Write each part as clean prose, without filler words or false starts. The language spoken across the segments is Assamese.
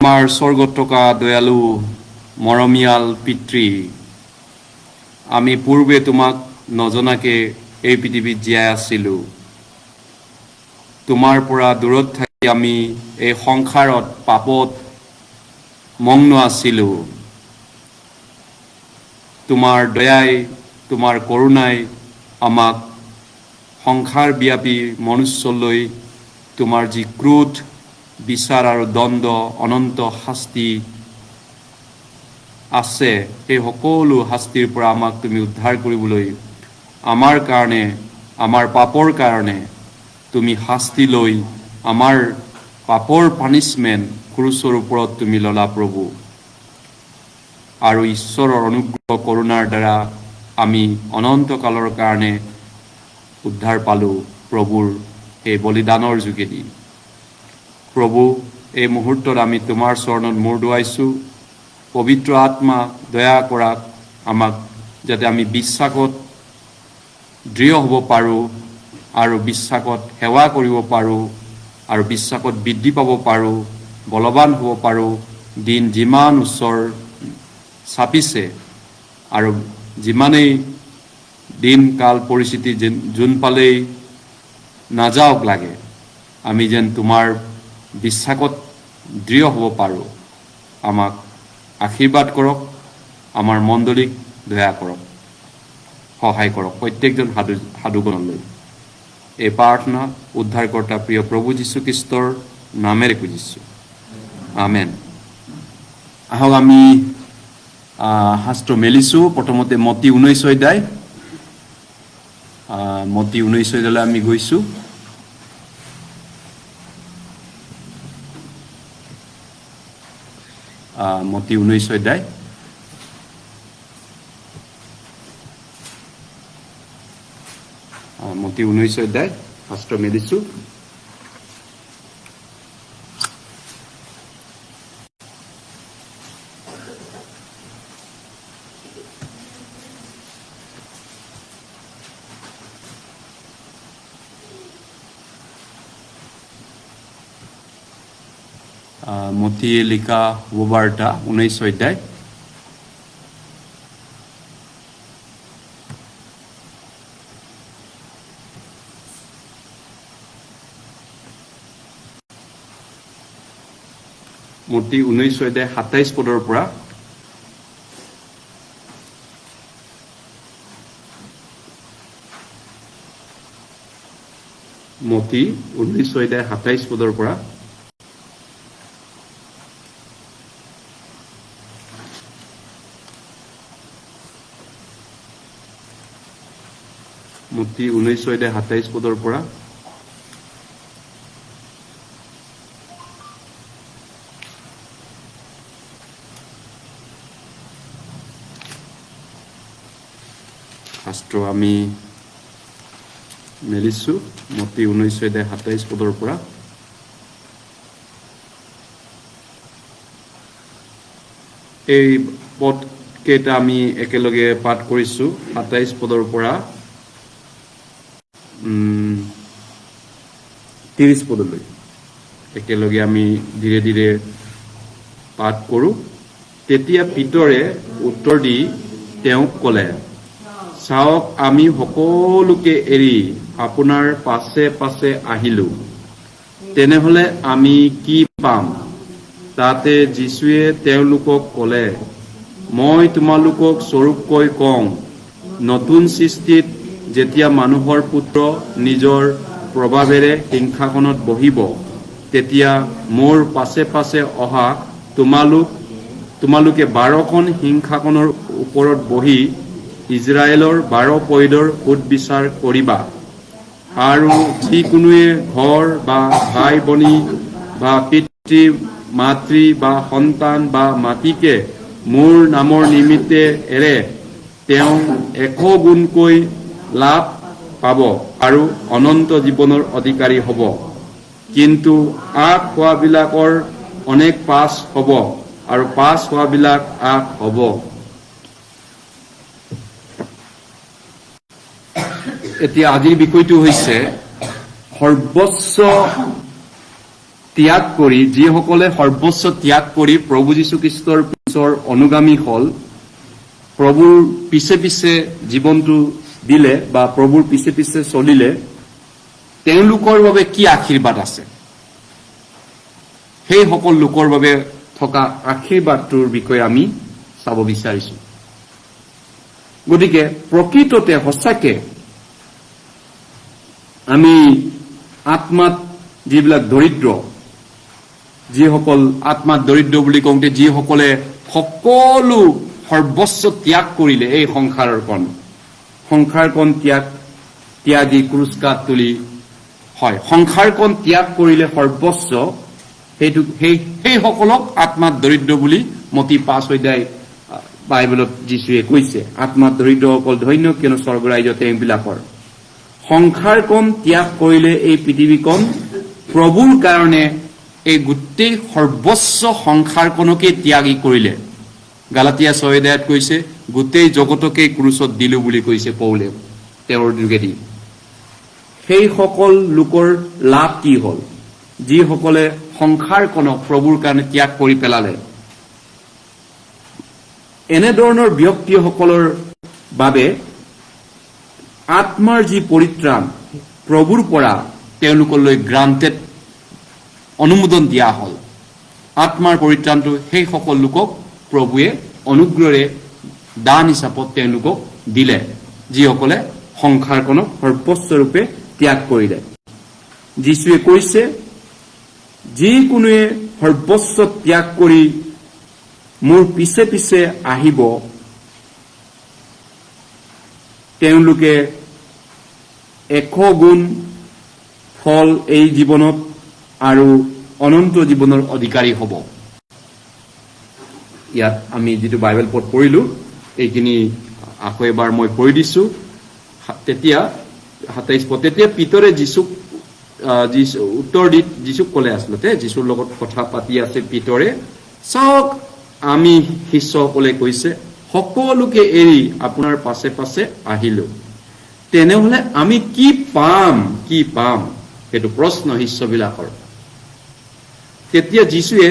আমাৰ স্বৰ্গত থকা দয়ালু মৰমীয়াল পিতৃ, আমি পূৰ্বে তোমাক নজনাকে এই পৃথিৱীত জীয়াই আছিলোঁ। তোমাৰ পৰা দূৰত থাকি আমি এই সংসাৰত পাপত মগ্ন আছিলোঁ। তোমাৰ দয়াই, তোমাৰ কৰোণাই আমাক সংসাৰ ব্যাপী মনুষ্যলৈ তোমাৰ যি ক্ৰোধ, বিচাৰ আৰু দ্বন্দ্ব, অনন্ত শাস্তি আছে, সেই সকলো শাস্তিৰ পৰা আমাক তুমি উদ্ধাৰ কৰিবলৈ আমাৰ কাৰণে, আমাৰ পাপৰ কাৰণে তুমি শাস্তি লৈ আমাৰ পাপৰ পানিছমেণ্ট ক্ৰুচৰ ওপৰত তুমি ল'লা প্ৰভু। আৰু ঈশ্বৰৰ অনুগ্ৰহ কৰোণাৰ দ্বাৰা আমি অনন্তকালৰ কাৰণে উদ্ধাৰ পালোঁ প্ৰভুৰ এই বলিদানৰ যোগেদি। প্ৰভু, এই মুহূৰ্তত আমি তোমাৰ চৰণত মূৰ দুৱাইছোঁ। পবিত্ৰ আত্মা দয়া কৰাক আমাক, যাতে আমি বিশ্বাসত দৃঢ় হ'ব পাৰোঁ আৰু বিশ্বাসত সেৱা কৰিব পাৰোঁ আৰু বিশ্বাসত বৃদ্ধি পাব পাৰোঁ, বলৱান হ'ব পাৰোঁ। দিন যিমান ওচৰ চাপিছে আৰু যিমানেই দিন কাল পৰিস্থিতি যোন পালেই নাযাওক লাগে, আমি যেন তোমাৰ বিশ্বাসত দৃঢ় হ'ব পাৰোঁ। আমাক আশীৰ্বাদ কৰক, আমাৰ মণ্ডলীক দয়া কৰক, সহায় কৰক, প্ৰত্যেকজন সাধুগণলৈ। এই প্ৰাৰ্থনা উদ্ধাৰকৰ্তা প্ৰিয় প্ৰভু যীশুখ্ৰীষ্টৰ নামেৰে খুজিছোঁ, আমেন। আহক আমি শাস্ত্ৰ মেলিছোঁ। প্ৰথমতে মতি 19 অধ্যায়, মতি 19 অধ্যায়লৈ আমি গৈছোঁ। মতি 19 অধ্যায়, মতি 19 অধ্যায় শাস্ত্ৰ মেলিছোঁ। মতিয়ে লিখা সুবাৰ্তা 19 অধ্যায়, মতি 19 অধ্যায় 27 পদৰ পৰা মতি 19 অধ্যায় 27 পদৰ পৰা মতি 19 অধ্যায় 27 পদৰ পৰা শাস্ত্ৰ আমি মেলিছোঁ। মতি 19 অধ্যায় 27 পদৰ পৰা এই পদকেইটা আমি একেলগে পাঠ কৰিছোঁ। 27 পদৰ পৰা 30 পদলৈ একেলগে আমি ধীৰে ধীৰে পাঠ কৰোঁ। তেতিয়া পিতৰে উত্তৰ দি তেওঁক ক'লে, চাওক, আমি সকলোকে এৰি আপোনাৰ পাছে পাছে আহিলোঁ। তেনেহলে আমি কি পাম? তাতে যীশুৱে তেওঁলোকক ক'লে, মই তোমালোকক স্বৰূপকৈ কওঁ, নতুন সৃষ্টিত যেতিয়া মানুহৰ পুত্ৰ নিজৰ প্ৰভাৱেৰে সিংহাসনত বহিব, তেতিয়া মোৰ পাছে পাছে অহা তোমালোকে 12খন সিংহাসনৰ ওপৰত বহি ইজৰাইলৰ 12 পৈদৰ সুদবিচাৰ কৰিবা। আৰু যিকোনোৱে ঘৰ বা ভাই ভনী বা পিতৃ মাতৃ বা সন্তান বা মাতৃকে মোৰ নামৰ নিমিত্তে এৰে, তেওঁ 100 গুণকৈ লাভ পাব আৰু অনন্ত জীৱনৰ অধিকাৰী হ'ব। কিন্তু আগ হোৱাবিলাকৰ অনেক পাছ হ'ব আৰু পাছ হোৱাবিলাক আগ হ'ব। এতিয়া আজিৰ বিষয়টো হৈছে সৰ্বোচ্চ ত্যাগ কৰি যিসকলে সৰ্বস্ব ত্যাগ কৰি প্ৰভু যীশুখ্ৰীষ্টৰ পিছৰ অনুগামী হ'ল, প্ৰভুৰ পিছে পিছে জীৱনটো দিলে বা প্ৰভুৰ পিছে পিছে চলিলে, তেওঁলোকৰ বাবে কি আশীৰ্বাদ আছে, সেই সকল লোকৰ বাবে থকা আশীৰ্বাদটোৰ বিষয়ে আমি চাব বিচাৰিছো। গতিকে প্ৰকৃততে সঁচাকে আমি আত্মাত যিবিলাক দৰিদ্ৰ, যিসকল আত্মাত দৰিদ্ৰ বুলি কওঁতে যিসকলে সকলো সৰ্বস্ব ত্যাগ কৰিলে, এই সংসাৰখন ত্যাগী ক্ৰুচ কাঠ তুলি, হয়, সংসাৰখন ত্যাগ কৰিলে সৰ্বস্ব, সেইসকলক আত্মাত দৰিদ্ৰ বুলি মতি 5 অধ্যায় বাইবেলত যীশুৱে কৈছে। আত্মাত দৰিদ্ৰসকল ধন্য, কিয়নো স্বৰ্গ ৰাজ্য তেওঁবিলাকৰ। সংসাৰখন ত্যাগ কৰিলে এই পৃথিৱীখন প্ৰভুৰ কাৰণে এই গোটেই সৰ্বস্ব সংসাৰখনকে ত্যাগী কৰিলে। গালাতিয়া 6 অধ্যায়ত কৈছে, গোটেই জগতকে ক্ৰুচত দিলো বুলি কৈছে পৌলে তেওঁৰ যোগেদি। সেই সকল লোকৰ লাভ কি হ'ল, যিসকলে সংসাৰখনক প্ৰভুৰ কাৰণে ত্যাগ কৰি পেলালে? এনেধৰণৰ ব্যক্তিসকলৰ বাবে আত্মাৰ যি পৰিত্ৰাণ প্ৰভুৰ পৰা তেওঁলোকলৈ গ্ৰান্টেড অনুমোদন দিয়া হ'ল। আত্মাৰ পৰিত্ৰাণটো সেই সকল লোকক প্ৰভুৱে অনুগ্ৰহেৰে দান হিচাপত তেওঁলোকক দিলে, যিসকলে সংসাৰখনক সৰ্বস্বৰূপে ত্যাগ কৰিলে। যীশুৱে কৈছে, যিকোনোৱে সৰ্বস্ব ত্যাগ কৰি মোৰ পিছে পিছে আহিব, তেওঁলোকে 100 গুণ ফল এই জীৱনত আৰু অনন্ত জীৱনৰ অধিকাৰী হ'ব। ইয়াত আমি যিটো বাইবেল পদ পঢ়িলো, এইখিনি আকৌ এবাৰ মই পঢ়ি দিছো। তেতিয়া 27 পদ, তেতিয়া পিতৰে যীশুক উত্তৰ দি যীশুক ক'লে, আচলতে যীশুৰ লগত কথা পাতি আছে পিতৰে, চাওক আমি শিষ্যসকলে কৈছে, সকলোকে এৰি আপোনাৰ পাছে পাছে আহিলো, তেনেহলে আমি কি পাম? সেইটো প্ৰশ্ন শিষ্যবিলাকৰ। তেতিয়া যীশুৱে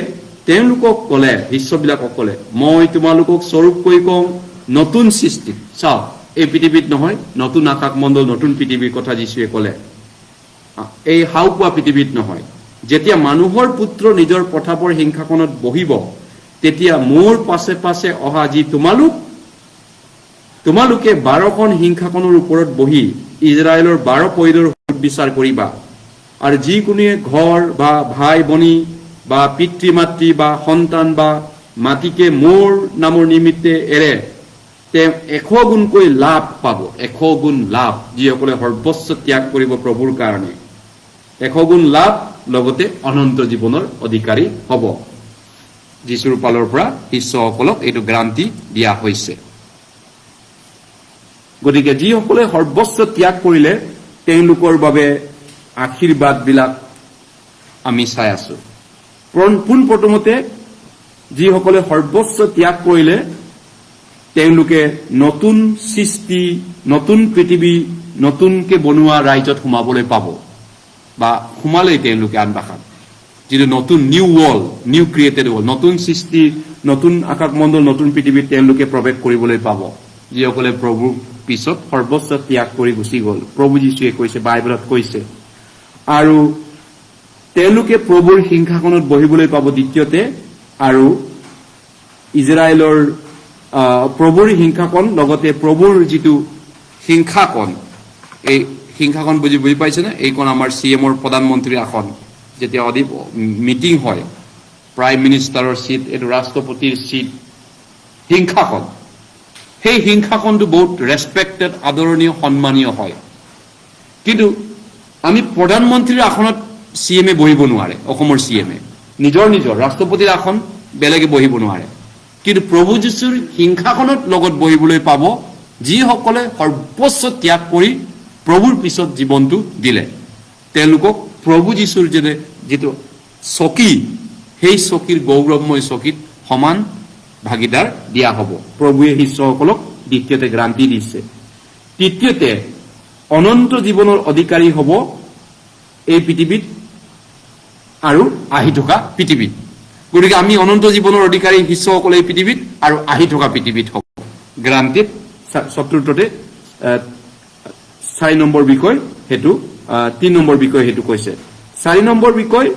তেওঁলোকক ক'লে, শিষ্যবিলাকক ক'লে, মই তোমালোকক স্বৰূপকৈ কওঁ, নতুন সৃষ্টি, চাওক এই পৃথিৱীত নহয়, নতুন আকাশ মণ্ডল, নতুন পৃথিৱীৰ কথা যীশুৱে ক'লে। এই হাওপোৱা পৃথিৱীত নহয়। যেতিয়া মানুহৰ পুত্ৰ নিজৰ প্ৰতাপৰ সিংহাসনত বহিব, তেতিয়া মোৰ পাছে পাছে অহা যি তোমালোকে 12খন সিংহাসনৰ ওপৰত বহি ইজৰাইলৰ 12 পৈদৰ বিচাৰ কৰিবা। আৰু যিকোনোৱে ঘৰ বা ভাই ভনী বা পিতৃ মাতৃ বা সন্তান বা মাটিকে মোৰ নামৰ নিমিত্তে এৰে, তেওঁ 100 গুণকৈ লাভ পাব। 100 গুণ লাভ, যিসকলে সৰ্বস্ব ত্যাগ কৰিব প্ৰভুৰ কাৰণে। 100 গুণ লাভ, লগতে অনন্ত জীৱনৰ অধিকাৰী হ'ব। যীশুৰ পালৰ পৰা শিষ্যসকলক এইটো গ্ৰান্টি দিয়া হৈছে। গতিকে যিসকলে সৰ্বস্ব ত্যাগ কৰিলে, তেওঁলোকৰ বাবে আশীৰ্বাদবিলাক আমি চাই আছো। পোনপ্ৰথমতে যিসকলে সৰ্বস্ব ত্যাগ কৰিলে, তেওঁলোকে নতুন সৃষ্টি, নতুন পৃথিৱী, নতুনকে বনোৱা ৰাজ্যত সোমাবলৈ পাব, বা সোমালেই তেওঁলোকে আন ভাষাত, যিটো নতুন new world, new created world, নতুন সৃষ্টি, নতুন আকাশ মণ্ডল, নতুন পৃথিৱীত তেওঁলোকে প্ৰৱেশ কৰিবলৈ পাব, যিসকলে প্ৰভুৰ পিছত সৰ্বস্ব ত্যাগ কৰি গুচি গ'ল। প্ৰভু যীশুৱে কৈছে, বাইবেলত কৈছে। আৰু তেওঁলোকে প্ৰভুৰ সিংহাসনত বহিবলৈ পাব দ্বিতীয়তে। আৰু ইজৰাইলৰ প্ৰভুৰ সিংহাসন, লগতে প্ৰভুৰ যিটো সিংহাসন, এই সিংহাসন বুজি পাইছেনে? এইখন আমাৰ CM-ৰ প্ৰধানমন্ত্ৰীৰ আসন। যেতিয়া মিটিং হয়, প্ৰাইম মিনিষ্টাৰৰ চিট, এইটো ৰাষ্ট্ৰপতিৰ চিট, সিংহাসন। সেই সিংহাসনটো বহুত ৰেচপেক্টেড, আদৰণীয়, সন্মানীয় হয়। কিন্তু আমি প্ৰধানমন্ত্ৰীৰ আসনত CM-এ বহিব নোৱাৰে। অসমৰ CM-এ নিজৰ ৰাষ্ট্ৰপতিৰ আসন বেলেগে বহিব নোৱাৰে। কিন্তু প্ৰভু যীশুৰ সিংহাসনত লগত বহিবলৈ পাব যিসকলে সৰ্বস্ব ত্যাগ কৰি প্ৰভুৰ পিছত জীৱনটো দিলে। তেওঁলোকক প্ৰভু যীশুৰ যিটো চকী, সেই চকীৰ গৌৰৱময় চকীত সমান ভাগিদাৰ দিয়া হ'ব। প্ৰভুৱে শিষ্যসকলক দ্বিতীয়তে গ্ৰান্টি দিছে। তৃতীয়তে অনন্ত জীৱনৰ অধিকাৰী হ'ব। এই পৃথিৱীত আৰু আহি থকা পৃথিৱীত গতিকে আমি অনন্ত জীৱনৰ অধিকাৰী শিষ্যসকলে এই পৃথিৱীত আৰু আহি থকা পৃথিৱীত হ'ব গ্ৰান্টেড চতুৰ্থতে 4 নম্বৰ বিষয় হেতু 3 নম্বৰ বিষয় হেতু কৈছে 4 নম্বৰ বিষয়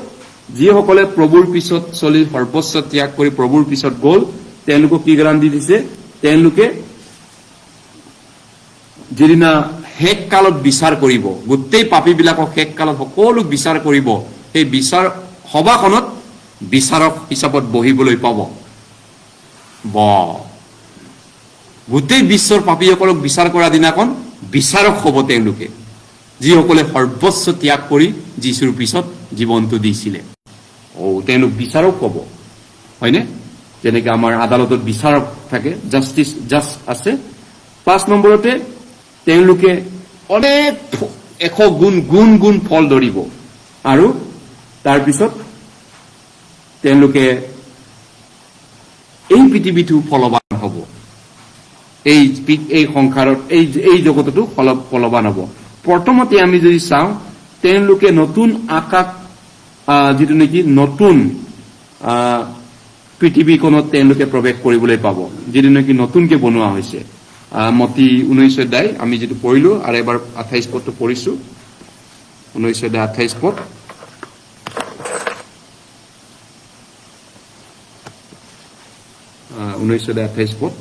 যিসকলে প্ৰভুৰ পিছত চলি সৰ্বস্ব ত্যাগ কৰি প্ৰভুৰ পিছত গ'ল তেওঁলোকক কি গ্ৰান্টি দিছে তেওঁলোকে যিদিনা শেষ কালত বিচাৰ কৰিব গোটেই পাপীবিলাকক শেষ কালত সকলো বিচাৰ কৰিব সেই বিচাৰ সভাখনত বিচাৰক হিচাপত বহিবলৈ পাব গোটেই বিশ্বৰ পাপীসকলক বিচাৰ কৰা দিনাখন বিচাৰক হ'ব তেওঁলোকে যিসকলে সৰ্বস্ব ত্যাগ কৰি যীশুৰ পিছত জীৱনটো দিছিলে তেওঁলোক বিচাৰক হ'ব হয়নে যেনেকৈ আমাৰ আদালতত বিচাৰক থাকে জাজ আছে 5 নম্বৰতে তেওঁলোকে অনেক 100 গুণ ফল ধৰিব আৰু তাৰ পিছত তেওঁলোকে এই পৃথিৱীটো ফলৱান হ'ব এই সংসাৰত এই জগতটো ফলৱান হ'ব প্ৰথমতে আমি যদি চাওঁ তেওঁলোকে নতুন আকাশ যিটো নেকি নতুন পৃথিৱীখনত তেওঁলোকে প্ৰৱেশ কৰিবলৈ পাব যিটো নেকি নতুনকে বনোৱা হৈছে মতি 19 অধ্যায় আমি যেটো পঢ়িলো আৰু এবাৰ 28 পদটো পঢ়িছো 19 অধ্যায় 28 পদ 19 অধ্যায় 28 পদ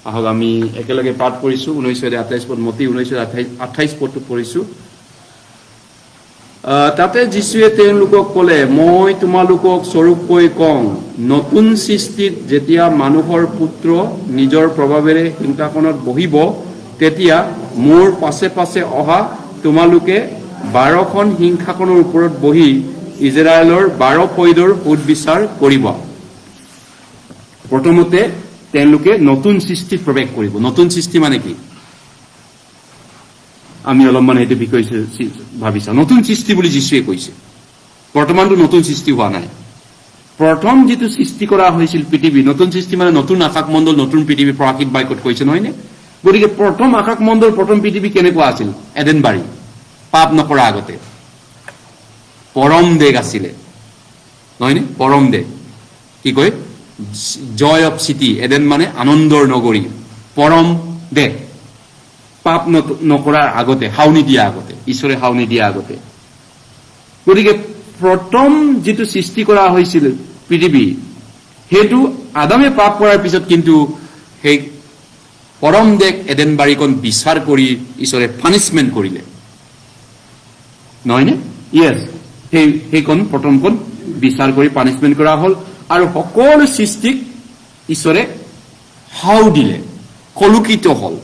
আহক আমি একেলগে পাঠ কৰিছো 19 অধ্যায় 28 পদ মতি 19 অধ্যায় 28 পদটো পঢ়িছো তাতে যিশুৱে তেওঁলোকক ক'লে মই তোমালোকক স্বৰূপকৈ কওঁ নতুন সৃষ্টিত যেতিয়া মানুহৰ পুত্ৰ নিজৰ প্ৰভাৱেৰে সিংহাসনত বহিব তেতিয়া মোৰ পাছে পাছে অহা তোমালোকে 12খন সিংহাসনৰ ওপৰত বহি ইজৰাইলৰ 12 পৈদৰ সুদবিচাৰ কৰিব প্ৰথমতে তেওঁলোকে নতুন সৃষ্টিত প্ৰৱেশ কৰিব নতুন সৃষ্টি মানে কি আমি অলপমান এইটো বিষয় ভাবিছা নতুন সৃষ্টি বুলি যিশুৱে কৈছে বৰ্তমানটো নতুন সৃষ্টি হোৱা নাই প্ৰথম যেটো সৃষ্টি কৰা হৈছিল পৃথিৱী নতুন সৃষ্টি মানে নতুন আকাশমণ্ডল নতুন পৃথিৱী প্ৰকৃত বাইকত কৈছে নহয়নে গতিকে প্ৰথম আকাশমণ্ডল প্ৰথম পৃথিৱী কেনেকুৱা আছিল এডেনবাৰী পাপ নকৰা আগতে পৰম দেশ আছিল নহয়নে পৰম দেশ কি কয় জয় অফ সিটি এডেন মানে আনন্দৰ নগৰী পৰম দেশ পাপ নকৰাৰ আগতে হাউনি দিয়া আগতে ঈশ্বৰে হাউনি দিয়া আগতে গতিকে প্ৰথম যেটো সৃষ্টি কৰা হৈছিল পৃথিৱী হেতু আদামে পাপ কৰাৰ পিছত কিন্তু সেই পৰম দেশ এডেনবাৰীখন বিচাৰ কৰি ঈশ্বৰে পানিশমেন্ট কৰিলে নহয়নে ইয়েস সেইখন প্ৰথমখন বিচাৰ কৰি পানিশমেন্ট কৰা হ'ল আৰু সকলো সৃষ্টিক ঈশ্বৰে হাউ দিলে কলুকিত হ'ল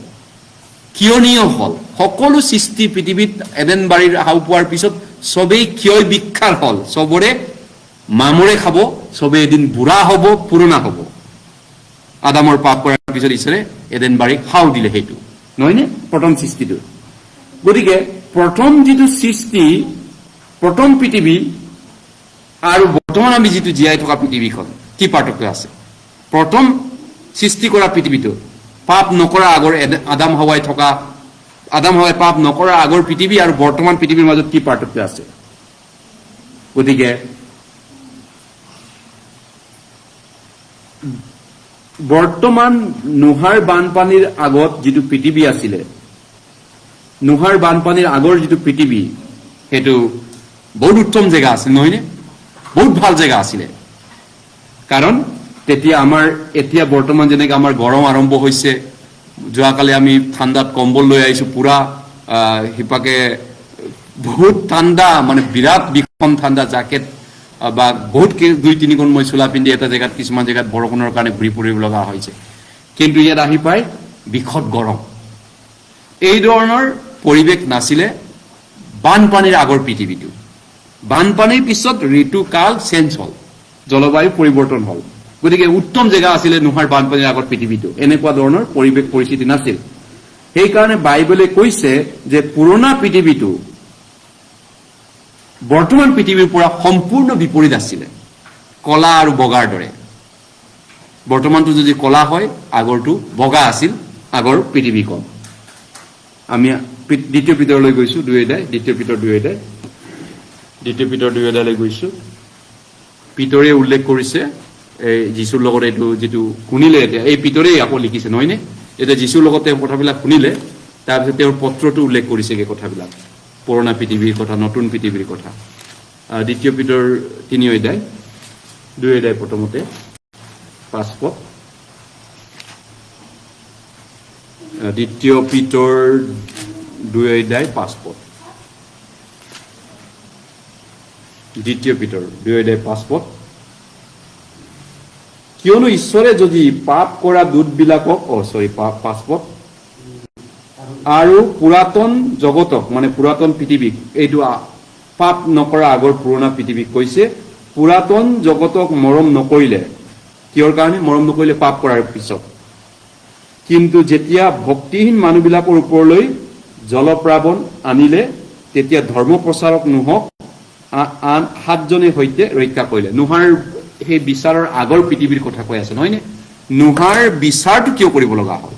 কিয়নীয় হ'ল সকলো সৃষ্টি পৃথিৱীত এডেনবাৰীৰ হাউ পোৱাৰ পিছত সবেই ক্ষয় বিক্ষাৰ হ'ল সবৰে মামৰে খাব সবে এদিন বুঢ়া হ'ব পুৰণা হ'ব আদামৰ পাপ কৰাৰ পিছত ঈশ্বৰে এডেনবাৰীক হাউ দিলে হেতু নহয়নে প্ৰথম সৃষ্টিটো গতিকে প্ৰথম যেটো সৃষ্টি প্ৰথম পৃথিৱী আৰু বৰ্তমান আমি যেটো জীয়াই থকা পৃথিৱীখন কি পাৰ্থক্য আছে প্ৰথম সৃষ্টি কৰা পৃথিৱীটো পাপ নকৰা আগৰ আদাম হাৱাই পাপ নকৰা আগৰ পৃথিৱী আৰু বৰ্তমান পৃথিৱীৰ মাজত কি পাৰ্থক্য আছে গতিকে বৰ্তমান নোহাৰ বানপানীৰ আগত যেটো পৃথিৱী আছিল নোহাৰ বানপানীৰ আগৰ যেটো পৃথিৱী হেতু বহুত উত্তম জায়গা আছিল নহয়নে বহুত ভাল জায়গা আছিল কাৰণ তেতিয়া আমাৰ এতিয়া বৰ্তমান যেনেকৈ আমাৰ গৰম আৰম্ভ হৈছে যোৱাকালি আমি ঠাণ্ডাত কম্বল লৈ আহিছো পুৰা হিপাকে বহুত ঠাণ্ডা মানে বিৰাট বিখন ঠাণ্ডা জ্যাকেট বা বহুত 2-3 গুণ মই চোলা পিন্ধি এটা জায়গাত কিছুমান জায়গাত বৰষুণৰ কাৰণে ঘূৰি ফুৰিব লগা হৈছে কিন্তু ইয়াত আহি পাই বিখত গৰম এই ধৰণৰ পৰিৱেশ নাছিলে বানপানীৰ আগৰ পৃথিৱীটো বানপানীৰ পিছত ঋতুকাল চেঞ্জ হ'ল জলবায়ু পৰিৱৰ্তন হ'ল গতিকে উত্তম জায়গা আছিল নোহাৰ বানপানীৰ আগৰ পৃথিৱীটো এনেকুৱা ধৰণৰ পৰিৱেশ পৰিস্থিতি নাছিল সেই কাৰণে বাইবেলে কৈছে যে পুৰণা পৃথিৱীটো বৰ্তমান পৃথিৱীৰ পৰা সম্পূৰ্ণ বিপৰীত আছিল কলা আৰু বগাৰ দৰে বৰ্তমানটো যদি কলা হয় আগৰটো বগা আছিল আগৰ পৃথিৱীখন আমি দ্বিতীয় পিতৰলৈ গৈছো 2 অধ্যায় দ্বিতীয় পিতৰ 2 অধ্যায় দ্বিতীয় পিতৰ 2 অধ্যায়লৈ গৈছোঁ পিতৰে উল্লেখ কৰিছে এই যীশুৰ লগত এইটো যেটো শুনিলে এতিয়া এই পিতৰে আকৌ লিখিছে নহয়নে এটা যীশুৰ লগত তেওঁ কথাবিলাক শুনিলে তাৰপিছত তেওঁৰ পত্ৰটো উল্লেখ কৰিছে এই কথাবিলাক পুৰণা পৃথিৱীৰ কথা নতুন পৃথিৱীৰ কথা দ্বিতীয় পিতৰ 3 অধ্যায় 2 অধ্যায় প্ৰথমতে 5 পদ দ্বিতীয় পিতৰ 2 অধ্যায় 5 পদ দ্বিতীয় পিতৰ 2 অধ্যায় 5 পদ কিয়নো ঈশ্বৰে যদি পাপ কৰা দূতবিলাকক পাপ 5 পদ আৰু পুৰাতন জগতক মানে পুৰাতন পৃথিৱীক এইটো পাপ নকৰা আগৰ পুৰণা পৃথিৱীক কৈছে পুৰাতন জগতক মৰম নকৰিলে কিয়ৰ কাৰণে মৰম নকৰিলে পাপ কৰাৰ পিছত কিন্তু যেতিয়া ভক্তিহীন মানুহবিলাকৰ ওপৰলৈ জলপ্ৰাৱণ আনিলে তেতিয়া ধৰ্ম প্ৰচাৰক নোহক আন 7 জনে সৈতে ৰক্ষা কৰিলে নোহাৰ সেই বিচাৰৰ আগৰ পৃথিৱীৰ কথা কৈ আছে নহয়নে নোহাৰ বিচাৰটো কিয় কৰিব লগা হয়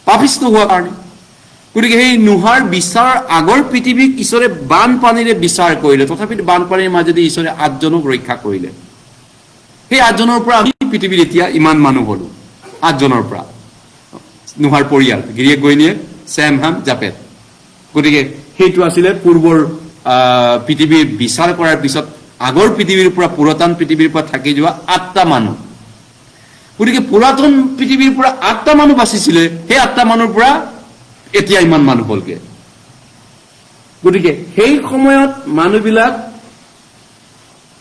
পাপিষ্ট হোৱাৰ কাৰণে গতিকে সেই নোহাৰ বিচাৰ আগৰ পৃথিৱীক ঈশ্বৰে বানপানীৰে বিচাৰ কৰিলে তথাপিতো বানপানীৰ মাজেদি ঈশ্বৰে 8 জনক ৰক্ষা কৰিলে সেই 8 জনৰ পৰা আমি পৃথিৱীৰ এতিয়া ইমান মানুহ হলো 8 জনৰ পৰা নোহাৰ পৰিয়াল গিৰিয়েক গৈনীয়েক চেম হাম জাপেট গতিকে সেইটো আছিলে পূৰ্বৰ পৃথিৱীৰ বিচাৰ কৰাৰ পিছত আগৰ পৃথিৱীৰ পৰা পুৰাতন পৃথিৱীৰ পৰা থাকি যোৱা 8টা মানুহ গতিকে পুৰাতন পৃথিৱীৰ পৰা 8টা মানুহ বাচিছিলে সেই 8টা মানুহৰ পৰা এতিয়া ইমান মানুহ হলগে গতিকে সেই সময়ত মানুহবিলাক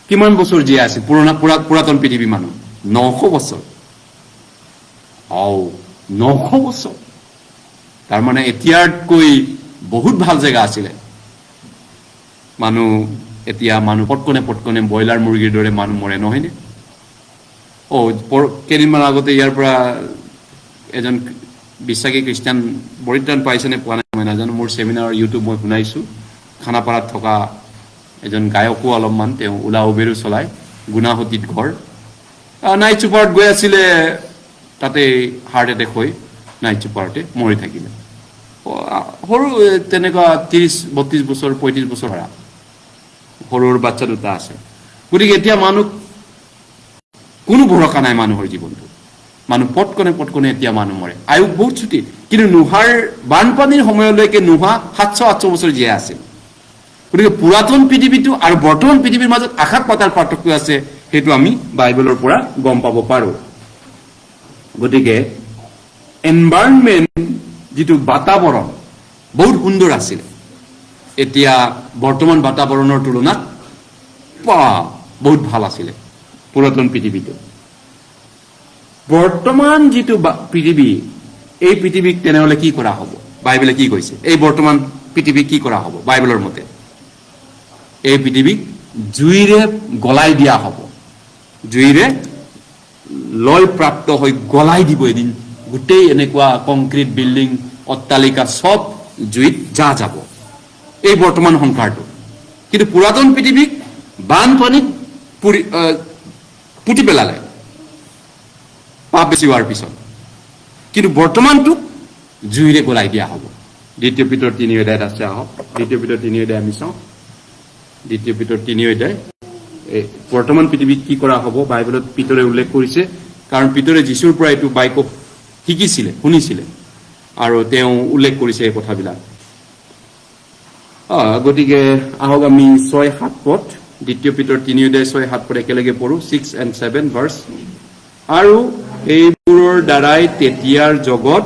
কিমান বছৰ জীয়াই আছিল পুৰাতন পৃথিৱীৰ মানুহ 900 বছৰ 900 বছৰ তাৰ মানে এতিয়াতকৈ বহুত ভাল জায়গা আছিলে মানুহ এতিয়া মানুহ পটকনে ব্ৰইলাৰ মুৰ্গীৰ দৰে মানুহ মৰে নহয়নে কেইদিনমান আগতে ইয়াৰ পৰা এজন বিশ্বাসী খ্ৰীষ্টান পৰিত্ৰাণ পাইছেনে পোৱা নাই মই নাজানো মোৰ চেমিনাৰ ইউটিউব মই শুনাইছো খানাপাৰাত থকা এজন গায়কো অলপমান তেওঁ ওলা উবেৰো চলায় গুণাহতীত ঘৰ নাইট চুপাৰত গৈ আছিলে তাতে হাৰ্ট এটেক হৈ নাইট চুপাৰতে মৰি থাকিলে সৰু তেনেকুৱা 30-32 বছৰ 35 বছৰ ধৰা সৰুৰ বাচ্চা দুটা আছে গতিকে এতিয়া মানুহ কোনো ভৰসা নাই মানুহৰ জীৱনটো মানুহ পটকনে এতিয়া মানুহ মৰে আয়ু বহুত ছুটি কিন্তু নোহাৰ বানপানীৰ সময়লৈকে নোহা 700-800 বছৰ জীয়াই আছে গতিকে পুৰাতন পৃথিৱীটো আৰু বৰ্তমান পৃথিৱীৰ মাজত আকাশ পাতাল পাৰ্থক্য আছে সেইটো আমি বাইবেলৰ পৰা গম পাব পাৰো গতিকে এনভাইৰনমেন্ট যেটো বাতাবৰণ বহুত সুন্দৰ আছিল এতিয়া বৰ্তমান বাতাবৰণৰ তুলনাত বহুত ভাল আছিল পুৰাতন পৃথিৱীটো বৰ্তমান যেটো পৃথিৱী এই পৃথিৱীক তেনেহলে কি কৰা হ'ব বাইবেলে কি কৈছে এই বৰ্তমান পৃথিৱীক কি কৰা হ'ব বাইবেলৰ মতে এই পৃথিৱীক জুইৰে গলাই দিয়া হ'ব জুইৰে লয় প্ৰাপ্ত হৈ গলাই দিব এদিন গোটেই এনেকুৱা কংক্ৰিট বিল্ডিং অট্টালিকা সব জুইত যাব এই বৰ্তমান সংসাৰটো কিন্তু পুৰাতন পৃথিৱীক বানপানীত পুতি পেলালে পাপ বেছি হোৱাৰ পিছত কিন্তু বৰ্তমানটো জুইৰে গলাই দিয়া হ'ব দ্বিতীয় পিতৰ 3 অধ্যায়ত আছে আহক দ্বিতীয় পিতৰ 3 অধ্যায় আমি চাওঁ দ্বিতীয় পিতৰ 3 অধ্যায় বৰ্তমান পৃথিৱীত কি কৰা হ'ব বাইবেলত পিতৰে উল্লেখ কৰিছে কাৰণ পিতৰে যীশুৰ পৰা এইটো বাক্য শিকিছিলে শুনিছিলে আৰু তেওঁ উল্লেখ কৰিছে এই কথাবিলাক গতিকে আহক আমি 6-7 পদ দ্বিতীয় পিতৰ 3 অধ্যায় 6-7 পদ একেলগে পঢ়ো 6 and 7 ভাৰ্ছ আৰু এইবোৰৰ দ্বাৰাই তেতিয়াৰ জগত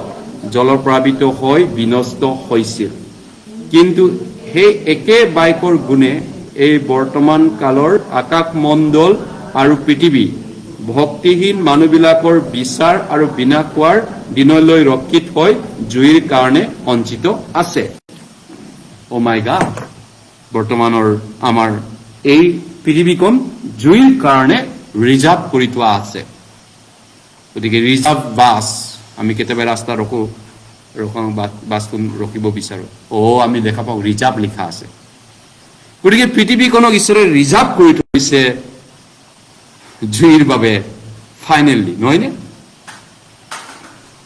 জলপ্ৰাৱিত হৈ বিনষ্ট হৈছিল কিন্তু সেই একে বাক্যৰ গুণে এই বৰ্তমান কালৰ আকাশমণ্ডল আৰু পৃথিৱী ভক্তিহীন মানুহবিলাকৰ বিচাৰ আৰু বিনাশ হোৱাৰ দিনলৈ ৰক্ষিত হৈ জুইৰ কাৰণে সঞ্চিত আছে ও মাই গড বৰ্তমানৰ আমাৰ এই পৃথিৱীখন জুইৰ কাৰণে ৰিজাৰ্ভ কৰি থোৱা আছে গতিকে ৰিজাৰ্ভ বাছ আমি কেতিয়াবা ৰাস্তা বাছটো ৰখিব বিচাৰো আমি দেখা পাওঁ ৰিজাৰ্ভ লিখা আছে গতিকে পৃথিৱীখনক ঈশ্বৰে ৰিজাৰ্ভ কৰি থৈছে জুইৰ বাবে ফাইনেলি নহয়নে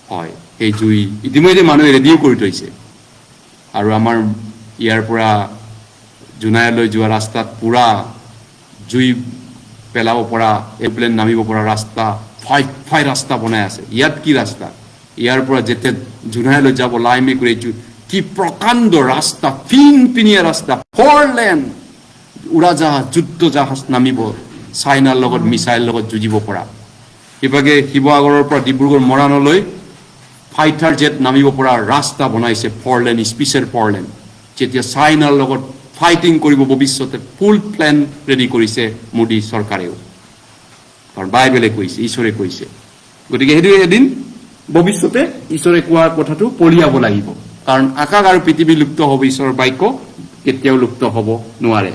হয় এই জুই ইতিমধ্যে মানুহে ৰেডিও কৰি থৈছে আৰু আমাৰ ইয়াৰ পৰা জোনাইলৈ যোৱা ৰাস্তাত পুৰা জুই পেলাব পৰা এৰপ্লেন নামিব পৰা ৰাস্তা ফাই ৰাস্তা বনাই আছে ইয়াত কি ৰাস্তা ইয়াৰ পৰা যেতিয়া জোনাইলৈ যাব লাইমে কৰি কি প্ৰকাণ্ড ৰাস্তা পিনিয়া ৰাস্তা 4 লেন উৰাজাহাজ যুদ্ধ জাহাজ নামিব চাইনাৰ লগত মিছাইল লগত যুঁজিব পৰা ইভাগে শিৱসাগৰৰ পৰা ডিব্ৰুগড় মৰাণলৈ ফাইটাৰ জেট নামিব পৰা ৰাস্তা বনাইছে 4 লেন স্পেচিয়েল 4 লেন যেতিয়া চাইনাৰ লগত ফাইটিং কৰিব ভৱিষ্যতে ফুল প্ল্যান ৰেডি কৰিছে মোদী চৰকাৰেও কাৰণ বাইবেলে কৈছে ঈশ্বৰে কৈছে গতিকে হেতু এদিন ভৱিষ্যতে ঈশ্বৰে কোৱা কথাটো পলিয়াব লাগিব কাৰণ আকাশ আৰু পৃথিৱী লুপ্ত হ'ব ঈশ্বৰৰ বাক্য কেতিয়াও লুপ্ত হ'ব নোৱাৰে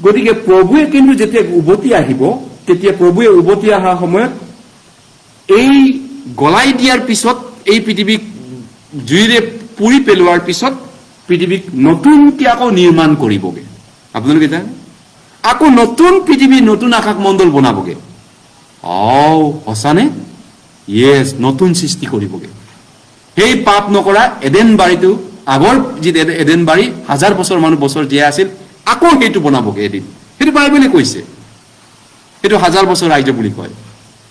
গতিকে প্ৰভুৱে কিন্তু যেতিয়া উভতি আহিব তেতিয়া প্ৰভুৱে উভতি অহা সময়ত এই গলাই দিয়াৰ পিছত এই পৃথিৱীক জুইৰে পুৰি পেলোৱাৰ পিছত পৃথিৱীক নতুনকৈ আকৌ নিৰ্মাণ কৰিবগে আপোনালোকে জানে আকৌ নতুন পৃথিৱী নতুন আকাশ মণ্ডল বনাবগে সঁচানে ইয়েছ নতুন সৃষ্টি কৰিবগে সেই পাপ নকৰা এডেন বাৰীটো আগৰ যি এডেন বাৰী 1000 বছৰ মানুহ বছৰ জীয়াই আছিল আকৌ সেইটো বনাবগে এদিন সেইটো বাইবেলে কৈছে সেইটো 1000 বছৰ ৰাজ্য বুলি কয়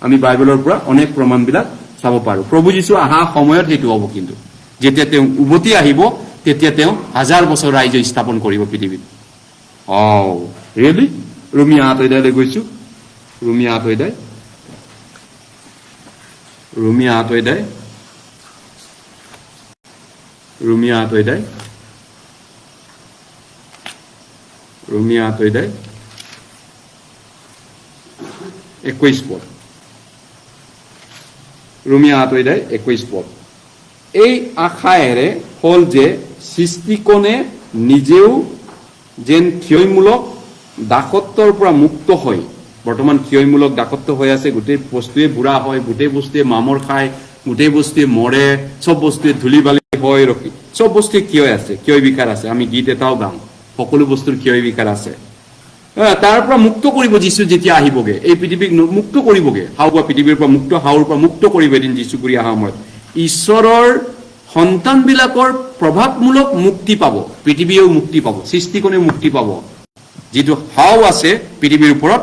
আমি বাইবেলৰ পৰা অনেক প্ৰমাণবিলাক চাব পাৰো প্ৰভু যীশু অহা সময়ত সেইটো হ'ব কিন্তু যেতিয়া তেওঁ উভতি আহিব তেতিয়া তেওঁ 1000 বছৰ ৰাজ্য স্থাপন কৰিব পৃথিৱীত ৰিয়েলি ৰোমিয়া 8 অধ্যায়লৈ গৈছো ৰোমিয়া 8 অধ্যায় ৰোমিয়া 8 অধ্যায় ৰোমিয়া 8 অধ্যায় ৰোমিয়া 8 অধ্যায় 21 পদ ৰোমিয়া 8 অধ্যায় 21 পদ এই আশায়েৰে হল যে সৃষ্টিকণে নিজেও যেন ক্ষয়মূলক দাসত্বৰ পৰা মুক্ত হয় বৰ্তমান ক্ষয়মূলক দাসত্ব হৈ আছে গোটেই বস্তুৱে বুঢ়া হয় গোটেই বস্তুৱে মামৰ খায় গোটেই বস্তুৱে মৰে সব বস্তুৱে ধূলি বালি হয় ৰখি সব বস্তুৱে ক্ষয় আছে ক্ষয় বিকাৰ আছে আমি গীত এটাও গাওঁ সকলো বস্তুৰ ক্ষয় বিকাৰ আছে তাৰ পৰা মুক্ত কৰিব যীশু যেতিয়া আহিবগে এই পৃথিৱীক মুক্ত কৰিবগে হাওৱা পৃথিৱীৰ পৰা মুক্ত হাওৰ পৰা মুক্ত কৰিব এদিন যীশু কৰি অহা সময়ত ঈশ্বৰৰ সন্তানবিলাকৰ প্ৰভাৱমূলক মুক্তি পাব পৃথিৱীয়েও মুক্তি পাব সৃষ্টিকণেও মুক্তি পাব যিটো হাও আছে পৃথিৱীৰ ওপৰত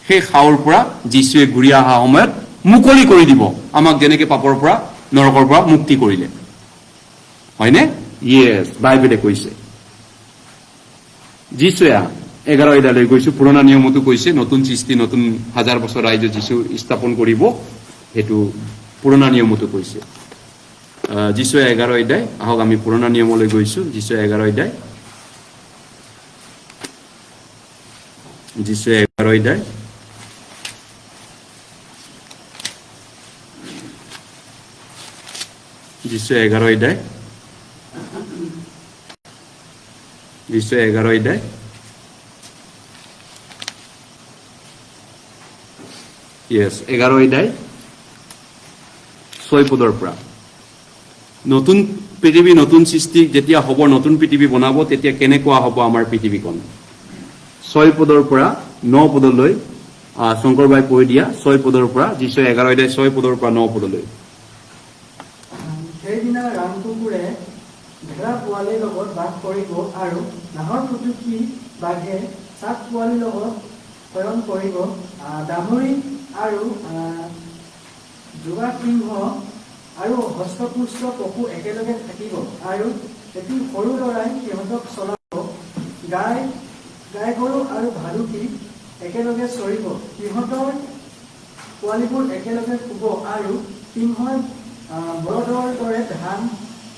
সেই হাওৰ পৰা যীশুৱে ঘূৰি অহা সময়ত মুকলি কৰি দিব আমাক যেনেকৈ পাপৰ পৰা নৰকৰ পৰা মুক্তি কৰিলে হয়নে ইয়েছ বাইবেলে কৈছে যীশুৱে 11 অধ্যায়লৈ গৈছো পুৰণা নিয়মতো কৈছে নতুন সৃষ্টি নতুন 1000 বছৰ ৰাজ্য যীশু স্থাপন কৰিব সেইটো পুৰণা নিয়মতো কৈছে যীশুৱে 11 অধ্যায় আহক আমি পুৰণা নিয়মলৈ গৈছো যীশুৱে 11 অধ্যায় যীশুৱে 11 অধ্যায় যীশুৱে 11 অধ্যায় যীশুৱে 11 অধ্যায় ইয়েছ 11 অধ্যায় 6 পদৰ পৰা নতুন পৃথিৱী নতুন সৃষ্টি যেতিয়া হ'ব নতুন পৃথিৱী বনাব তেতিয়া কেনেকুৱা হ'ব আমাৰ পৃথিৱীখন 6 পদৰ পৰা 9 পদলৈ শংকৰবাই পঢ়ি দিয়া 6 পদৰ পৰা যীশুৱে 11 অধ্যায় 6 পদৰ পৰা 9 পদলৈ সেইদিনা ৰামকুকুৰে ভেড়া পোৱালিৰ লগত বাস কৰিব আৰু নাহৰ ফুটুকী বাঘে চাক পোৱালিৰ লগত শয়ন কৰিব ডামৰী আৰু যোগা সিংহ আৰু হস্তপুষ্ট পশু একেলগে থাকিব আৰু এটি সৰু ল'ৰাই সিহঁতক চলাব গাই গৰু আৰু ভালুকি একেলগে চৰিব সিহঁতৰ পোৱালিবোৰ একেলগে শুব আৰু সিংহই বলদৰ দৰে ধান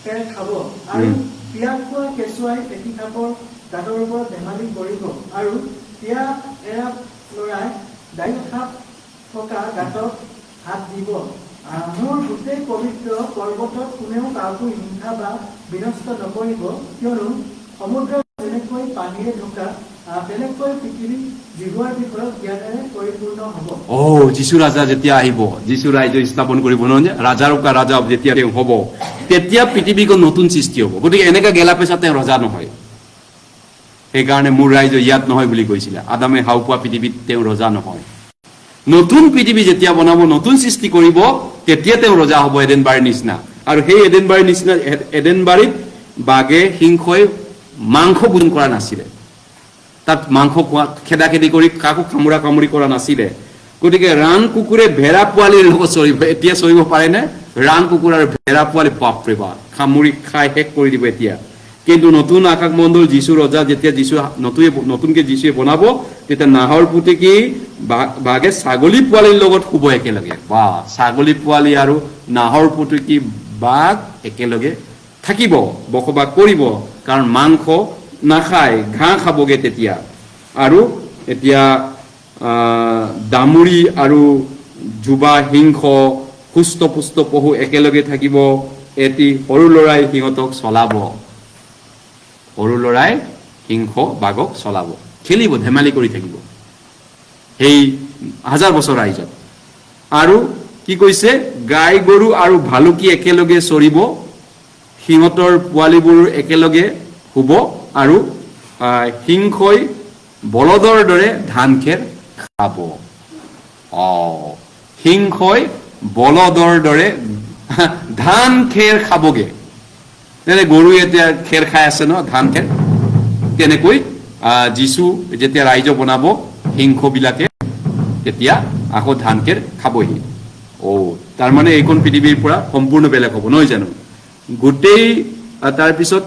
খেৰ খাব আৰু পিয়াজ খোৱা কেঁচুৱাই পেটিকাপৰ দাঁতৰ ওপৰত ধেমালি কৰিব আৰু পিয়া এৰা লৰাই দাইল সাপ থকা গাঁতত হাত দিব মোৰ গোটেই পবিত্ৰ পৰ্বতত কোনেও কাকো হিংসা বা বিনষ্ট নকৰিব কিয়নো সমুদ্ৰ যেনেকৈ পানীৰে ঢকা তেনেকৈ পৃথিৱী জীৱৰ বিষয়ত জ্ঞানেৰে পৰিপূৰ্ণ হ'ব যীশু ৰাজা যেতিয়া আহিব যীশু ৰাজ্য স্থাপন কৰিব নহয় ৰাজাৰ ৰাজা যেতিয়া তেওঁ হ'ব তেতিয়া পৃথিৱীখন নতুন সৃষ্টি হ'ব গতিকে এনেকা গেলা পেচা তেওঁ ৰজা নহয় সেইকাৰণে মোৰ ৰাজ্য ইয়াত নহয় বুলি কৈছিলে আদামে হাও পোৱা পৃথিৱীত তেওঁ ৰজা নহয় নতুন পৃথিৱী যেতিয়া বনাব নতুন সৃষ্টি কৰিব তেতিয়া তেওঁ ৰজা হ'ব এডেন বাৰীৰ নিচিনা আৰু সেই এডেন বাৰীৰ নিচিনা এডেন বাৰীত বাঘে সিংহই মাংস ভোজন কৰা নাছিলে, তাত মাংস খোৱা খেদা খেদি কৰি কাকো কামুৰা কামুৰি কৰা নাছিলে। গতিকে ৰাণ কুকুৰে ভেড়া পোৱালিৰ লগত চৰিব, এতিয়া চৰিব পাৰেনে? ৰাণ কুকুৰ আৰু ভেড়া পোৱালি বাপৰে বাপ কামুৰি খাই শেষ কৰি দিব এতিয়া। কিন্তু নতুন আকাশমণ্ডল যীশু ৰজা যেতিয়া যীশু নতুনকে যীশুৱে বনাব, তেতিয়া নাহৰ পুতেকি বাঘে ছাগলী পোৱালিৰ লগত শুব একেলগে। বা ছাগলী পোৱালি আৰু নাহৰ পুতেকি বাঘ একেলগে থাকিব, বসবাস কৰিব, কাৰণ মাংস নাখায়, ঘাঁহ খাবগে তেতিয়া। আৰু এতিয়া দামুৰি আৰু যুৱা সিংহ সুস্থ পুষ্ট পহু একেলগে থাকিব। এটি সৰু ল'ৰাই সিহঁতক চলাব, সৰু ল'ৰাই সিংহ বাঘক চলাব, খেলিব, ধেমালি কৰি থাকিব সেই 1000 বছৰ ৰাইজত। আৰু কি কৈছে? গাই গৰু আৰু ভালুকি একেলগে চৰিব, সিহঁতৰ পোৱালিবোৰ একেলগে শুব, আৰু সিংহই বলদৰ দৰে ধান খেৰ খাব। সিংহই বলদৰ দৰে ধান খেৰ খাবগে। যেনে গৰু এতিয়া খেৰ খাই আছে ন, ধান খেৰ, তেনেকৈ যীশু যেতিয়া ৰাইজ বনাব, সিংহবিলাকে তেতিয়া আকৌ ধান খেৰ খাবহি। তাৰমানে এইখন পৃথিৱীৰ পৰা সম্পূৰ্ণ বেলেগ হ'ব, নহয় জানো? গোটেই তাৰপিছত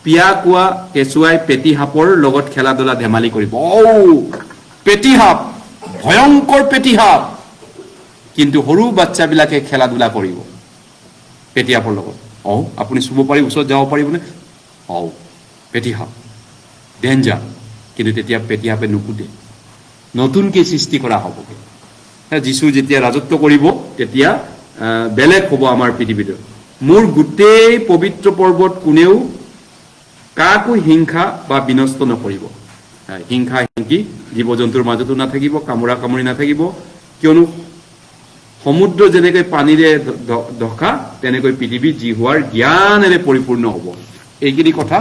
পিয়া কোৱা কেঁচুৱাই পেটী সাপৰ লগত খেলা ধূলা ধেমালি কৰিব। পেটী সাপ, ভয়ংকৰ পেটী সাপ, কিন্তু সৰু বাচ্চাবিলাকে খেলা ধূলা কৰিব পেটী সাপৰ লগত। আপুনি চুব পাৰিব, ওচৰত যাব পাৰিবনে? পেটী সাপ ডেঞ্জাৰ, কিন্তু তেতিয়া পেটী সাপে নুকুটে, নতুনকৈ সৃষ্টি কৰা হ'বগে। যীশু যেতিয়া ৰাজত্ব কৰিব, তেতিয়া বেলেগ হ'ব আমাৰ পৃথিৱীটো। মোৰ গোটেই পবিত্ৰ পৰ্বত কোনেও কাকো হিংসা বা বিনষ্ট নকৰিব। হিংসা হিংসি জীৱ জন্তুৰ মাজতো নাথাকিব, কামোৰা কামুৰি নাথাকিব, কিয়নো সমুদ্ৰ যেনেকৈ পানীৰে ধকা, তেনেকৈ পৃথিৱী যি হোৱাৰ জ্ঞানেৰে পৰিপূৰ্ণ হ'ব। এইখিনি কথা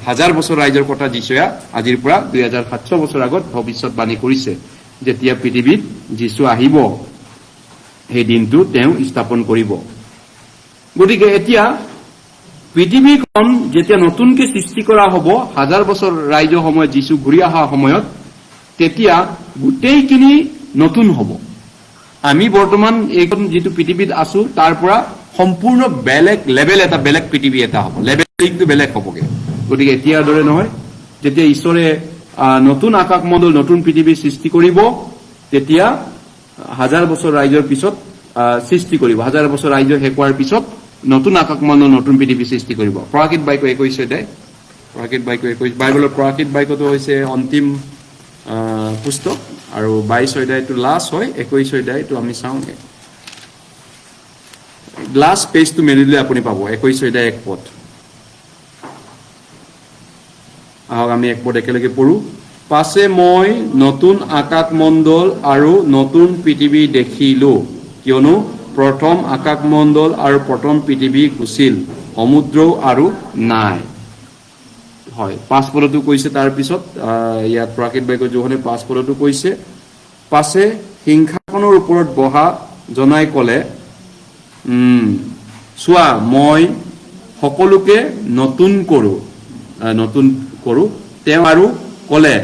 1000 বছৰ ৰাইজৰ কথা যীশুৱে আজিৰ পৰা 2700 বছৰ আগত ভৱিষ্যতবাণী কৰিছে। যেতিয়া পৃথিৱীত যীশু আহিব, সেই দিনটো তেওঁ স্থাপন কৰিব। গতিকে এতিয়া পৃথিৱীখন যেতিয়া নতুনকৈ সৃষ্টি কৰা হ'ব, 1000 বছৰ ৰাইজৰ সময়ত, যীশু ঘূৰি অহা সময়ত, তেতিয়া গোটেইখিনি নতুন হ'ব। আমি বৰ্তমান এইখন যিটো পৃথিৱীত আছো, তাৰ পৰা সম্পূৰ্ণ বেলেগ লেভেল এটা, বেলেগ পৃথিৱী এটা হ'ব, লেভেলিংটো বেলেগ হ'বগে। গতিকে এতিয়াৰ দৰে নহয়। যেতিয়া ঈশ্বৰে নতুন আকাশমণ্ডল, নতুন পৃথিৱী সৃষ্টি কৰিব, তেতিয়া 1000 বছৰ ৰাইজৰ পিছত সৃষ্টি কৰিব। 1000 বছৰ ৰাইজ শেষ হোৱাৰ পিছত নতুন আকাশমণ্ডল, নতুন পৃথিৱী সৃষ্টি কৰিব। প্ৰকাশিত বাক্য 21 অধ্যায়, প্ৰকাশিত বাক্য 21, বাইবেলৰ প্ৰকাশিত বাক্যটো হৈছে অন্তিম পুস্তক, আৰু 22 অধ্যায়টো লাষ্ট হয়, 21 অধ্যায়টো আমি চাওঁ। লাষ্ট পেজটো মেলিলে আপুনি পাব, 21 অধ্যায় 1 পদ। আহক আমি 1 পদ একেলগে পঢ়ো। পাছে মই নতুন আকাশমণ্ডল আৰু নতুন পৃথিৱী দেখিলো, কিয়নো প্ৰথম আকাশমণ্ডল আৰু প্ৰথম পৃথিৱী গুচিল, সমুদ্ৰও আৰু নাই। হয়, 5 পদতো কৈছে। তাৰপিছত ইয়াত প্ৰকাশিত বাক্য যোহনে 5 পদতো কৈছে, পাছে সিংহাসনৰ ওপৰত বহা জনাই ক'লে, চোৱা মই সকলোকে নতুন কৰোঁ। তেওঁ আৰু ক'লে,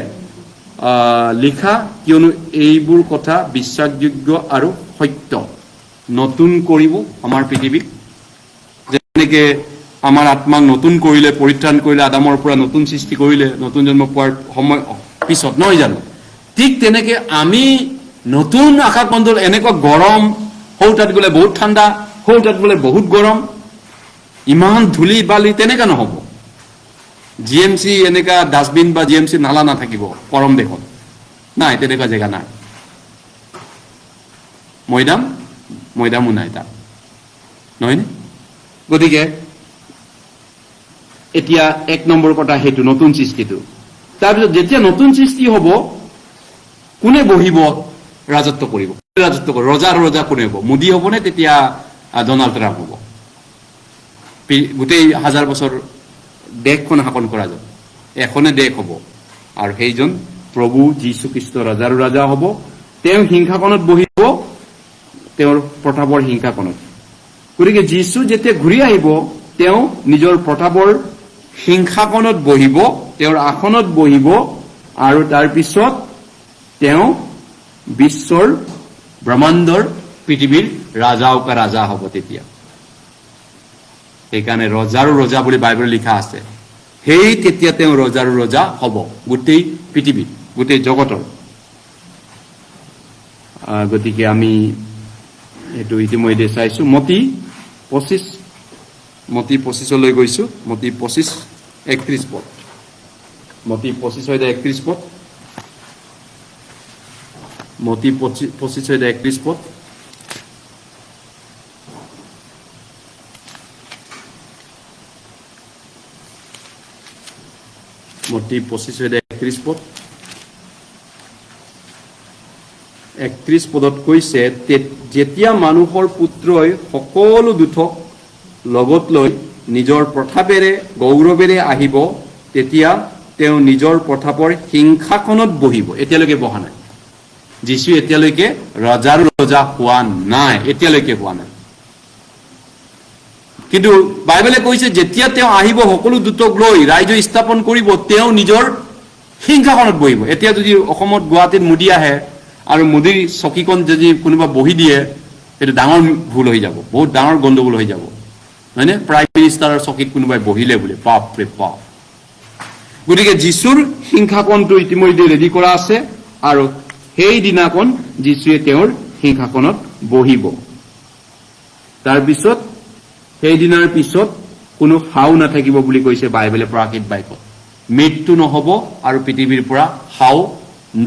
লিখা, কিয়নো এইবোৰ কথা বিশ্বাসযোগ্য আৰু সত্য। নতুন কৰিব আমাৰ পৃথিৱীক, যেনেকে আমাৰ আত্মাক নতুন কৰিলে, পৰিত্ৰাণ কৰিলে, আদামৰ পৰা নতুন সৃষ্টি কৰিলে, নতুন জন্ম পোৱাৰ সময় পিছত, নহয় জানো? ঠিক তেনেকে আমি নতুন আকাশমণ্ডল, এনেকুৱা গৰম, সৌ তাত গ'লে বহুত ঠাণ্ডা, সৌ তাত গ'লে বহুত গৰম, ইমান ধূলি বালি, তেনেকা নহ'ব। GMC এনেকা ডাষ্টবিন বা GMC নালা নাথাকিব পৰম দেশত, নাই, তেনেকুৱা জেগা নাই। মৈদামো নাই তাত, নহয়নে? গতিকে এতিয়া 1 নম্বৰ কথা সেইটো, নতুন সৃষ্টিটো। তাৰপিছত যেতিয়া নতুন সৃষ্টি হ'ব, কোনে বহিব ৰাজত্ব কৰিব? ৰজাৰ ৰজা কোনে হ'ব? মোদী হ'বনে তেতিয়া ডনাল্ড ট্ৰাম্প হ'ব? গোটেই 1000 বছৰ দেশখন শাসন কৰা যাব, এখনে দেশ হ'ব, আৰু সেইজন প্ৰভু যীশুখ্ৰীষ্ট ৰজাৰো ৰজা হ'ব। তেওঁ সিংহাসনত বহিব, তেওঁৰ প্ৰতাপৰ সিংহাসনত। গতিকে যীশু যেতিয়া ঘূৰি আহিব, তেওঁ নিজৰ প্ৰতাপৰ সিংহাসনত বহিব, তেওঁৰ আসনত বহিব, আৰু তাৰ পিছত তেওঁ বিশ্বৰ ব্ৰহ্মাণ্ডৰ পৃথিৱীৰ ৰাজাওকা ৰাজা হ'ব তেতিয়া। সেইকাৰণে ৰজাৰো ৰজা বুলি বাইবেলত লিখা আছে। সেই তেতিয়া তেওঁ ৰজাৰো ৰজা হ'ব গোটেই পৃথিৱীত, গোটেই জগতৰ। গতিকে আমি এইটো ইতিমধ্যে চাইছো। মতি 25লৈ গৈছো। মতি 25:31 পদ। মতি 25:31 পদ। মতি 25:31 পদ। মতি 25:31 পদ। 31 পদত কৈছে, যেতিয়া মানুহৰ পুত্ৰই সকলো দূতক লগত লৈ নিজৰ প্ৰতাপেৰে গৌৰৱেৰে আহিব, তেতিয়া তেওঁ নিজৰ প্ৰতাপৰ সিংহাসনত বহিব। এতিয়ালৈকে বহা নাই। যীশু এতিয়ালৈকে ৰজাৰ ৰজা হোৱা নাই, এতিয়ালৈকে হোৱা নাই। কিন্তু বাইবেলে কৈছে যেতিয়া তেওঁ আহিব সকলো দূতক লৈ ৰাজ্য স্থাপন কৰিব, তেওঁ নিজৰ সিংহাসনত বহিব। এতিয়া যদি অসমত গুৱাহাটীত মোদী আহে আৰু মোদীৰ চকীখন যদি কোনোবা বহি দিয়ে, সেইটো ডাঙৰ ভুল হৈ যাব, বহুত ডাঙৰ গণ্ডগোল হৈ যাব, হয়নে? প্ৰাইম মিনিষ্টাৰৰ চকীত কোনোবাই বহিলে বোলে, বাপৰে বাপ। গতিকে যীশুৰ সিংহাসনটো ইতিমধ্যে ৰেডি কৰা আছে, আৰু সেই দিনাখন যীশুৱে তেওঁৰ সিংহাসনত বহিব। তাৰপিছত সেইদিনাৰ পিছত কোনো হাও নাথাকিব বুলি কৈছে বাইবেলে প্ৰাকৃত বাক্যত। মৃত্যু নহব আৰু পৃথিৱীৰ পৰা হাও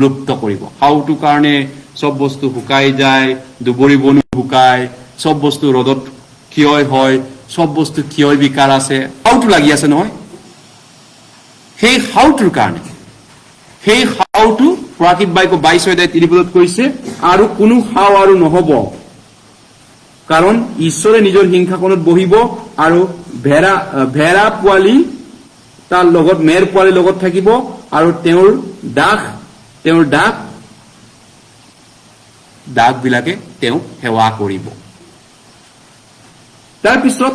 লুপ্ত কৰিব। হাওটোৰ কাৰণে চব বস্তু শুকাই যায়, দুবৰি বনো শুকায়, চব বস্তু ৰ'দত ক্ষয় হয়, চব বস্তু ক্ষয় বিকাৰ আছে, হাওটো লাগি আছে নহয়। সেই হাওটোৰ কাৰণে, সেই হাওটো প্ৰাকৃত বাক্য 22:3 পদত কৈছে, আৰু কোনো হাও আৰু নহব, কাৰণ ঈশ্বৰে নিজৰ সিংহাসনত বহিব, আৰু ভেড়া পোৱালি তাৰ লগত, মেৰ পোৱালিৰ লগত থাকিব, আৰু তেওঁৰ দাসবিলাকে তেওঁ সেৱা কৰিব। তাৰপিছত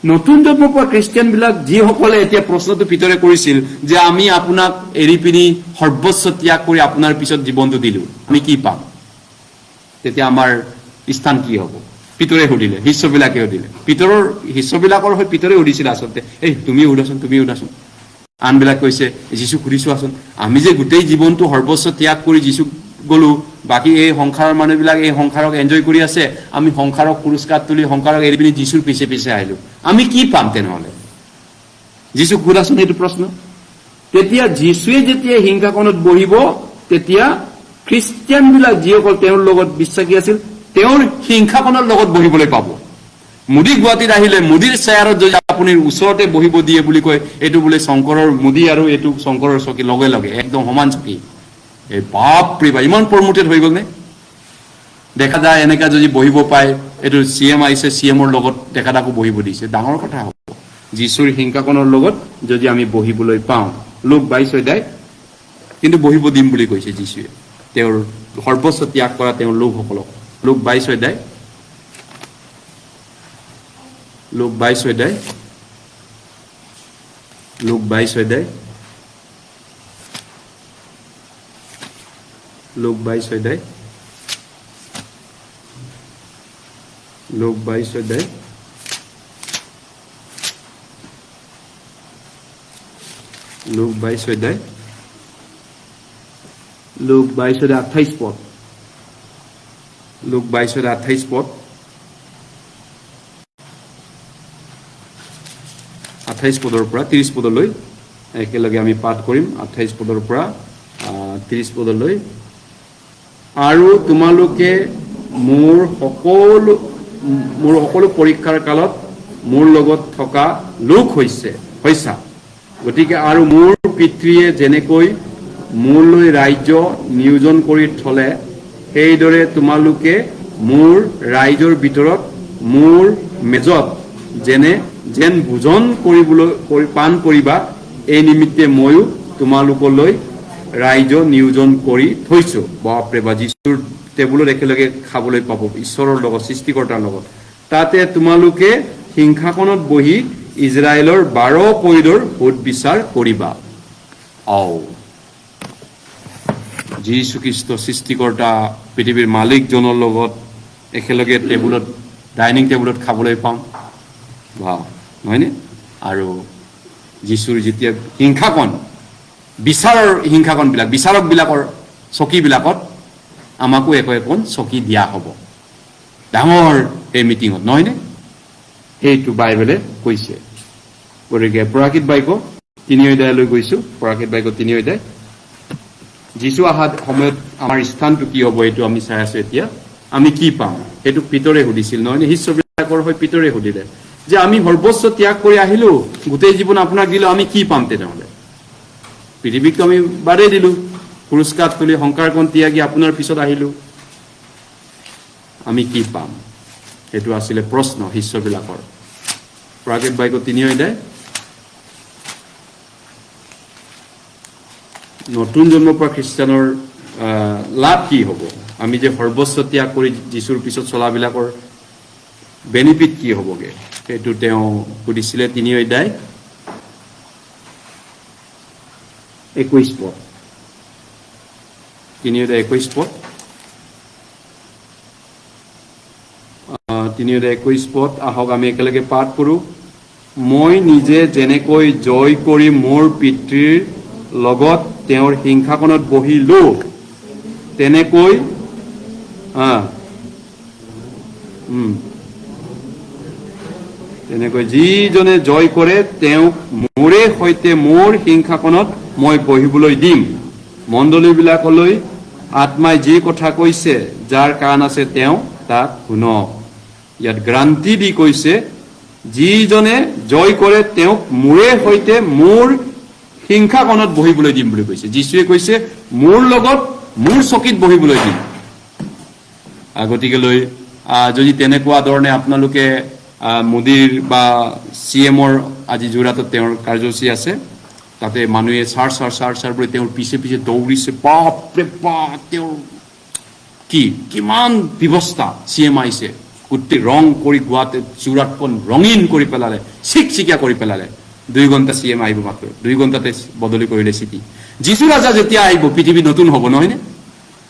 নতুন জন্ম পোৱা খ্ৰীষ্টিয়ানবিলাক, যিসকলে এতিয়া প্ৰশ্নটো ভিতৰে কৰিছিল যে আমি আপোনাক এৰি পিনি সৰ্বস্ব ত্যাগ কৰি আপোনাৰ পিছত জীৱনটো দিলো, আমি কি পাম? তেতিয়া আমাৰ স্থান কি হ'ব? পিতৰে সুধিলে, শিষ্যবিলাকে সুধিলে। শিষ্যবিলাকৰ হৈ পিতৰে সুধিছিল আচলতে, এই তুমি সুধাচোন। আনবিলাক কৈছে, যীচুক সুধিছোৱাচোন, আমি যে গোটেই জীৱনটো সৰ্বস্ব ত্যাগ কৰি যীচুক গলো, বাকী এই সংসাৰৰ মানুহবিলাক এই সংসাৰক এনজয় কৰি আছে, আমি সংসাৰক পুৰস্কাৰ তুলি সংসাৰক এৰি পিনি যীচুৰ পিছে পিছে আহিলো, আমি কি পাম তেনেহলে? যীচুক সুধাচোন এইটো প্ৰশ্ন। তেতিয়া যীশুৱে যেতিয়া সিংহাসনত বহিব, তেতিয়া খ্ৰীষ্টিয়ানবিলাক যিসকল তেওঁৰ লগত বিশ্বাসী আছিল, তেওঁৰ সিংহাসনৰ লগত বহিবলৈ পাব। মোদী গুৱাহাটীত আহিলে মোদীৰ চেয়াৰত যদি আপুনি ওচৰতে বহিব দিয়ে বুলি কয়, এইটো বোলে শংকৰৰ, মোদী আৰু এইটো শংকৰৰ চকী লগে লগে একদম সমান চকী। এই বাপৰে বাপ, ইমান প্ৰমোটেড হৈ গ'ল নে? দেখা যায় এনেকা যদি বহিব পায়, এইটো CM আহিছে, CMৰ লগত তেখেতকো বহিব দিছে, ডাঙৰ কথা হ'ব। যীশুৰ সিংহাসনৰ লগত যদি আমি বহিবলৈ পাওঁ, লোক 22 কিন্তু বহিব দিম বুলি কৈছে যীশুৱে, তেওঁৰ সৰ্বস্ব ত্যাগ কৰা তেওঁৰ লোকসকলক। লোক 22 লোক 22 লোক 22 লোক 22 লোক 22 লোক 22 লোক 22:28 পদ। লোক 22:28 পদ। 28 পদৰ পৰা 30 পদলৈ একেলগে আমি পাঠ কৰিম। 28 পদৰ পৰা 30 পদলৈ। আৰু তোমালোকে মোৰ সকলো পৰীক্ষাৰ কালত মোৰ লগত থকা লোক হৈছা। গতিকে আৰু মোৰ পিতৃয়ে যেনেকৈ মোৰলৈ ৰাজ্য নিয়োজন কৰি থলে, সেইদৰে তোমালোকে মোৰ ৰাইজৰ ভিতৰত মোৰ মেজত যেন ভোজন পান কৰিবা, এই নিমিত্তে ময়ো তোমালোকলৈ ৰাইজ নিয়োজন কৰি থৈছো। বাপৰে বা, যীশুৰ টেবুলত একেলগে খাবলৈ পাব ঈশ্বৰৰ লগত, সৃষ্টিকৰ্তাৰ লগত। তাতে তোমালোকে সিংহাসনত বহি ইজৰাইলৰ 12 পৈদৰ সুদ বিচাৰ কৰিবা। যীশু খ্ৰীষ্ট সৃষ্টিকৰ্তা পৃথিৱীৰ মালিকজনৰ লগত একেলগে টেবুলত ডাইনিং টেবুলত খাবলৈ পাম, নহয়নে? আৰু যীশুৰ যেতিয়া হিংসাকণ বিচাৰৰ হিংসাকণবিলাক বিচাৰকবিলাকৰ চকীবিলাকত আমাকো এখন চকী দিয়া হ'ব ডাঙৰ এই মিটিঙত, নহয়নে? সেইটো বাইবেলে কৈছে। গতিকে প্ৰকাশিত বাক্য 3 অধ্যায়লৈ গৈছো। প্ৰকাশিত বাক্য 3 অধ্যায়। যীশু অহাৰ সময়ত আমাৰ স্থানটো কি হ'ব এইটো আমি চাই আছো। এতিয়া আমি কি পাম সেইটো পিতৰে সুধিছিল, নহয়নে? শিষ্যবিলাকৰ হৈ পিতৰে সুধিলে যে আমি সৰ্বস্ব ত্যাগ কৰি আহিলো, গোটেই জীৱন আপোনাক দিলো, আমি কি পাম তেনেহ'লে? পৃথিৱীকটো আমি বাদেই দিলো, পুৰস্কাৰ তুলি সংসাৰখন ত্যাগি আপোনাৰ পিছত আহিলো, আমি কি পাম? সেইটো আছিলে প্ৰশ্ন শিষ্যবিলাকৰ। প্ৰকাশিত বাক্য 3 অধ্যায়। নতুন জন্ম পোৱা খ্ৰীষ্টানৰ লাভ কি হ'ব? আমি যে সৰ্বস্ব ত্যাগ কৰি যীশুৰ পিছত চলাবিলাকৰ বেনিফিট কি হ'বগে সেইটো তেওঁ সুধিছিলে। 3 অধ্যায় 21 পদ। 3 অধ্যায় 21 পদ। 3 অধ্যায় 21 পদ। আহক আমি একেলগে পাঠ কৰোঁ। মই নিজে যেনেকৈ জয় কৰি মোৰ পিতৃৰ লগত তেওঁৰ সিংহাসনত বহিলো, তেনেকৈ যিজনে জয় কৰে তেওঁক মোৰে সৈতে মোৰ সিংহাসনত মই বহিবলৈ দিম। মণ্ডলীবিলাকলৈ আত্মাই যি কথা কৈছে, যাৰ কাণ আছে তেওঁ তাক শুনক। ইয়াত গ্ৰান্তি দি কৈছে, যিজনে জয় কৰে তেওঁক মোৰে সৈতে মোৰ সিংহাসনত বহিবলৈ দিম বুলি কৈছে। যীশুৱে কৈছে মোৰ লগত মোৰ চকীত বহিবলৈ দিম। গতিকেলৈ যদি তেনেকুৱা ধৰণে আপোনালোকে মোদীৰ বা CM-ৰ আজি যোৰহাটত তেওঁৰ কাৰ্যসূচী আছে, তাতে মানুহে চাৰ বুলি তেওঁৰ পিছে পিছে দৌৰিছে। বাপৰে বাপ, তেওঁৰ কিমান ব্যৱস্থা। CM আহিছে, গোটেই ৰং কৰি গুৱাহাটীত যোৰহাটখন ৰঙীন কৰি পেলালে, চিকচিকীয়া কৰি পেলালে। 2 ঘণ্টা CM আহিব, মাত্ৰ 2 ঘণ্টাতে বদলি কৰিলে চিটি। যীশু ৰাজা যেতিয়া আহিব পৃথিৱী নতুন হ'ব, নহয়নে?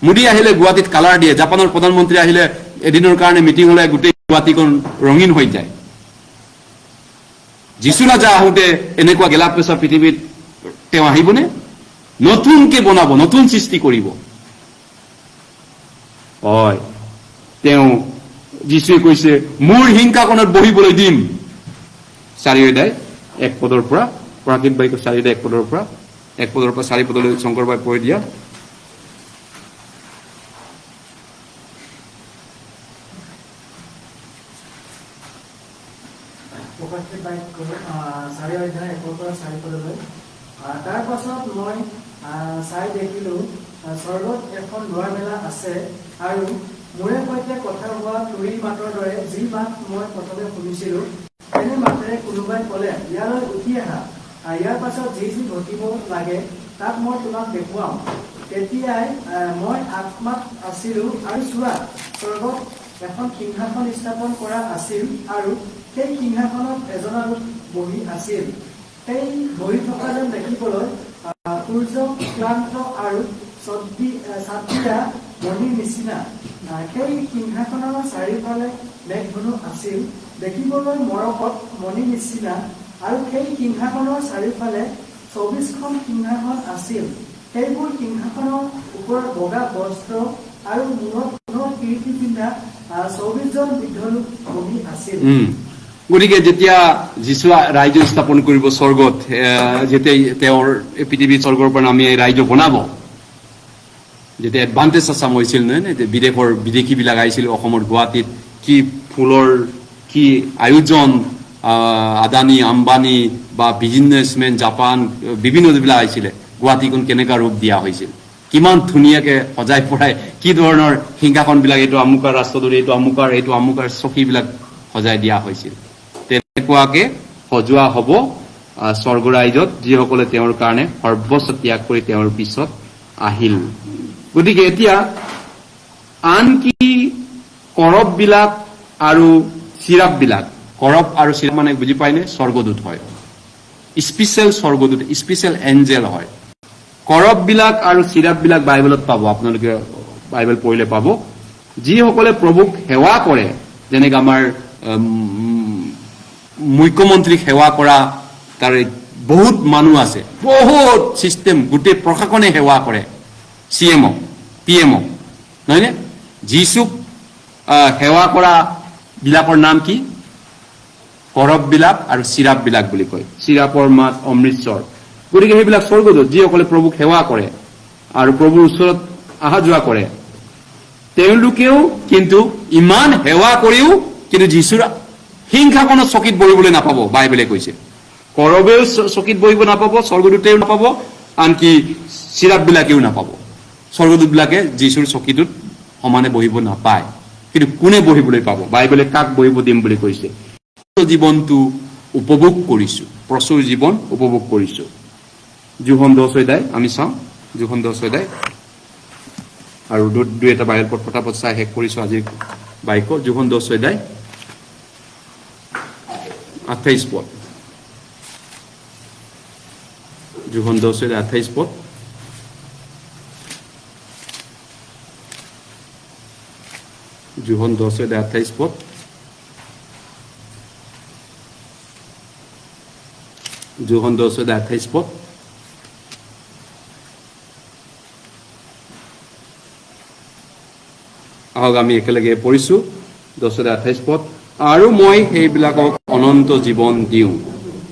মোদী আহিলে গুৱাহাটীত কালাৰ দিয়ে, জাপানৰ প্ৰধানমন্ত্ৰী আহিলে এদিনৰ কাৰণে মিটিং হ'লে গোটেই গুৱাহাটীখন ৰঙীন হৈ যায়। যীশু ৰাজা আহোঁতে এনেকুৱা গেলা পেচা পৃথিৱীত তেওঁ আহিবনে? নতুনকে বনাব, নতুন সৃষ্টি কৰিব। হয়, তেওঁ যীশুৱে কৈছে মোৰ সিংহাসনত বহিবলৈ দিম। 4 অধ্যায় 1 পদৰ পৰা। প্ৰকাশিত বাক্য 4 অধ্যায় 1 পদৰ পৰা 4 পদলৈ শংকৰবাই পঢ়ি দিয়া। প্ৰকাশিত বাক্য 4 অধ্যায় 1 পৰা 4 পদলৈ। তাৰ পাছত মই চাই দেখিলো, স্বৰ্গত এখন দুৱাৰ মেলা আছে, আৰু মোৰে সৈতে কথা হোৱা তুৰিৰ মাতৰ দৰে যি মাত মই প্ৰথমে শুনিছিলো, তেনে মাতেৰে কোনোবাই ক'লে, ইয়ালৈ উঠি আহা, ইয়াৰ পাছত যি যি ঘটিব লাগে তাক মই তোমাক দেখুৱাম। তেতিয়াই মই আত্মাত আছিলো, আৰু চোৱা, স্বৰ্গত এখন সিংহাসন স্থাপন কৰা আছিল, আৰু সেই সিংহাসনত এজনা লোক বহি আছিল। সেই বহি থকা যেন দেখিবলৈ সূৰ্য ক্লান্ত আৰু ছাত্ৰীয়া মণিৰ নিচিনা। সেই সিংহাসনৰ চাৰিওফালে মেঘধনু আছিল, দেখিবলৈ মৰকত মণিৰ নিচিনা, আৰু সেই সিংহাসনৰ চাৰিওফালে 24খন সিংহাসন আছিল। সেইবোৰ সিংহাসনৰ ওপৰত বগা বস্ত্ৰ আৰু মূৰত সোণৰ কিৰীটি পিন্ধা 24জন বৃদ্ধ লোক বহি আছিল। গতিকে যেতিয়া যীশু ৰাজ্য স্থাপন কৰিব স্বৰ্গত, যেতিয়া তেওঁৰ পৃথিৱী স্বৰ্গৰ পৰা নামি ৰাজ্য বনাব, যেতিয়া এডভান্টেজ আছাম হৈছিল, নহয় নে? বিদেশীবিলাক আহিছিল অসমৰ গুৱাহাটীত, কি ফুলৰ কি আয়োজন, আদানী আম্বানী বা বিজনেছমেন জাপান বিভিন্ন যিবিলাক আহিছিলে, গুৱাহাটীখন কেনেকুৱা ৰূপ দিয়া হৈছিল, কিমান ধুনীয়াকে সজাই পৰাই, কি ধৰণৰ সিংহাসনবিলাক, এইটো আমুকাৰ ৰাষ্ট্ৰদূত, এইটো আমুকাৰ চকীবিলাক সজাই দিয়া হৈছিল। তেনেকুৱাকে সজোৱা হ'ব স্বৰ্গ ৰাজ্যত, যিসকলে তেওঁৰ কাৰণে সৰ্বস্ব ত্যাগ কৰি তেওঁৰ পিছত আহিল। গতিকে এতিয়া আনকি কৰববিলাক আৰু চিৰাপবিলাক, কৰব আৰু চিৰাব মানে বুজি পাইনে? স্বৰ্গদূত হয়, স্পেচিয়েল স্বৰ্গদূত, স্পেচিয়েল এঞ্জেল হয়। কৰববিলাক আৰু চিৰাববিলাক বাইবেলত পাব, আপোনালোকে বাইবেল পঢ়িলে পাব। যিসকলে প্ৰভুক সেৱা কৰে, যেনেকৈ আমাৰ মুখ্যমন্ত্ৰীক সেৱা কৰা তাৰ বহুত মানুহ আছে, বহুত চিষ্টেম, গোটেই প্ৰশাসনে সেৱা কৰে CMক, PMক, নহয়নে? যীচুক সেৱা কৰা বিলাকৰ নাম কি? কৰববিলাক আৰু চিৰাববিলাক বুলি কয়। চিৰাপৰ মাত অমৃতসৰ। গতিকে সেইবিলাক স্বৰ্গদূত, যিসকলে প্ৰভুক সেৱা কৰে আৰু প্ৰভুৰ ওচৰত অহা যোৱা কৰে। তেওঁলোকেও কিন্তু ইমান সেৱা কৰিও কিন্তু যীশুৰ সিংহাসনত চকীত বহিবলৈ নাপাব, বাইবেলে কৈছে। কৰবেও চকীত বহিব নাপাব, স্বৰ্গদূতেও নাপাব, আনকি চিৰাববিলাকেও নাপাব। স্বৰ্গদূতবিলাকে যীশুৰ চকীটোত সমানে বহিব নাপায়। কিন্তু কোনে বহিবলৈ পাব? বাইবেলে কাক বহিব দিম বুলি কৈছে? জীৱনটো উপভোগ কৰিছো, প্ৰচুৰ জীৱন উপভোগ কৰিছো। যোহন 10 অধ্যায় আমি চাওঁ, যোহন 10 অধ্যায় আৰু দুই এটা বাইবেল পটাপট চাই শেষ কৰিছো আজিৰ বাক্য। যোহন 10 অধ্যায় 28 পদ। যোহন 10 অধ্যায় 28 পদ। যোহন 10 অধ্যায় 28 পদ। যোহন 10 অধ্যায় 28 পদ। আহক আমি একেলগে পঢ়িছো 10 অধ্যায় 28 পদ। আৰু মই সেইবিলাকক অনন্ত জীৱন দিওঁ,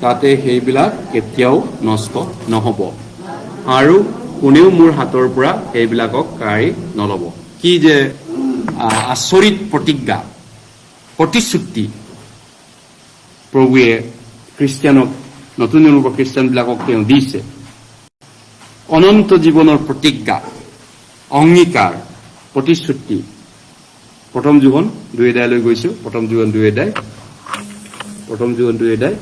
তাতে সেইবিলাক কেতিয়াও নষ্ট নহব, আৰু কোনেও মোৰ হাতৰ পৰা সেইবিলাকক কাঢ়ি নলব। কি যে আচৰিত প্ৰতিজ্ঞা, প্ৰতিশ্ৰুতি প্ৰভুৱে খ্ৰীষ্টিয়ানক, নতুন জন্মৰ খ্ৰীষ্টিয়ানবিলাকক তেওঁ দিছে। অনন্ত জীৱনৰ প্ৰতিজ্ঞা, অংগীকাৰ, প্ৰতিশ্ৰুতি। প্ৰথম যোহন 2 অধ্যায়লৈ গৈছো। প্ৰথম যোহন 2 অধ্যায়, প্ৰথম যোহন 2 অধ্যায়,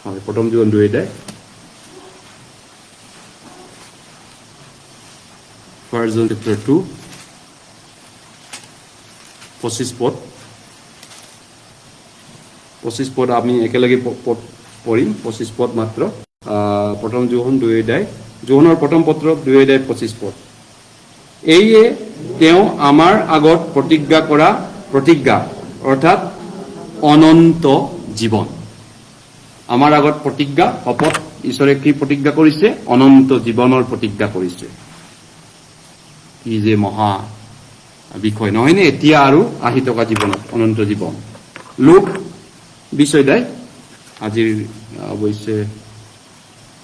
হয়, প্ৰথম যোহন 2 অধ্যায়, First John chapter 2, 25 পদ। 25 পদ আমি একেলগে পঢ়িম, 25 পদ মাত্ৰ। প্ৰথম যোহন 2 অধ্যায়, যোহনৰ প্ৰথম পত্ৰ 2 অধ্যায় 25 পদ। এইয়ে তেওঁ আমাৰ আগত প্ৰতিজ্ঞা কৰা প্ৰতিজ্ঞা, অৰ্থাৎ অনন্ত জীৱন। আমাৰ আগত প্ৰতিজ্ঞা, শপত, ঈশ্বৰে কি প্ৰতিজ্ঞা কৰিছে? অনন্ত জীৱনৰ প্ৰতিজ্ঞা কৰিছে। কি যে মহা বিষয় নহয়নে? এতিয়া আৰু আহি থকা জীৱনত অনন্ত জীৱন। লোক 20 অধ্যায়, আজিৰ অৱশ্যে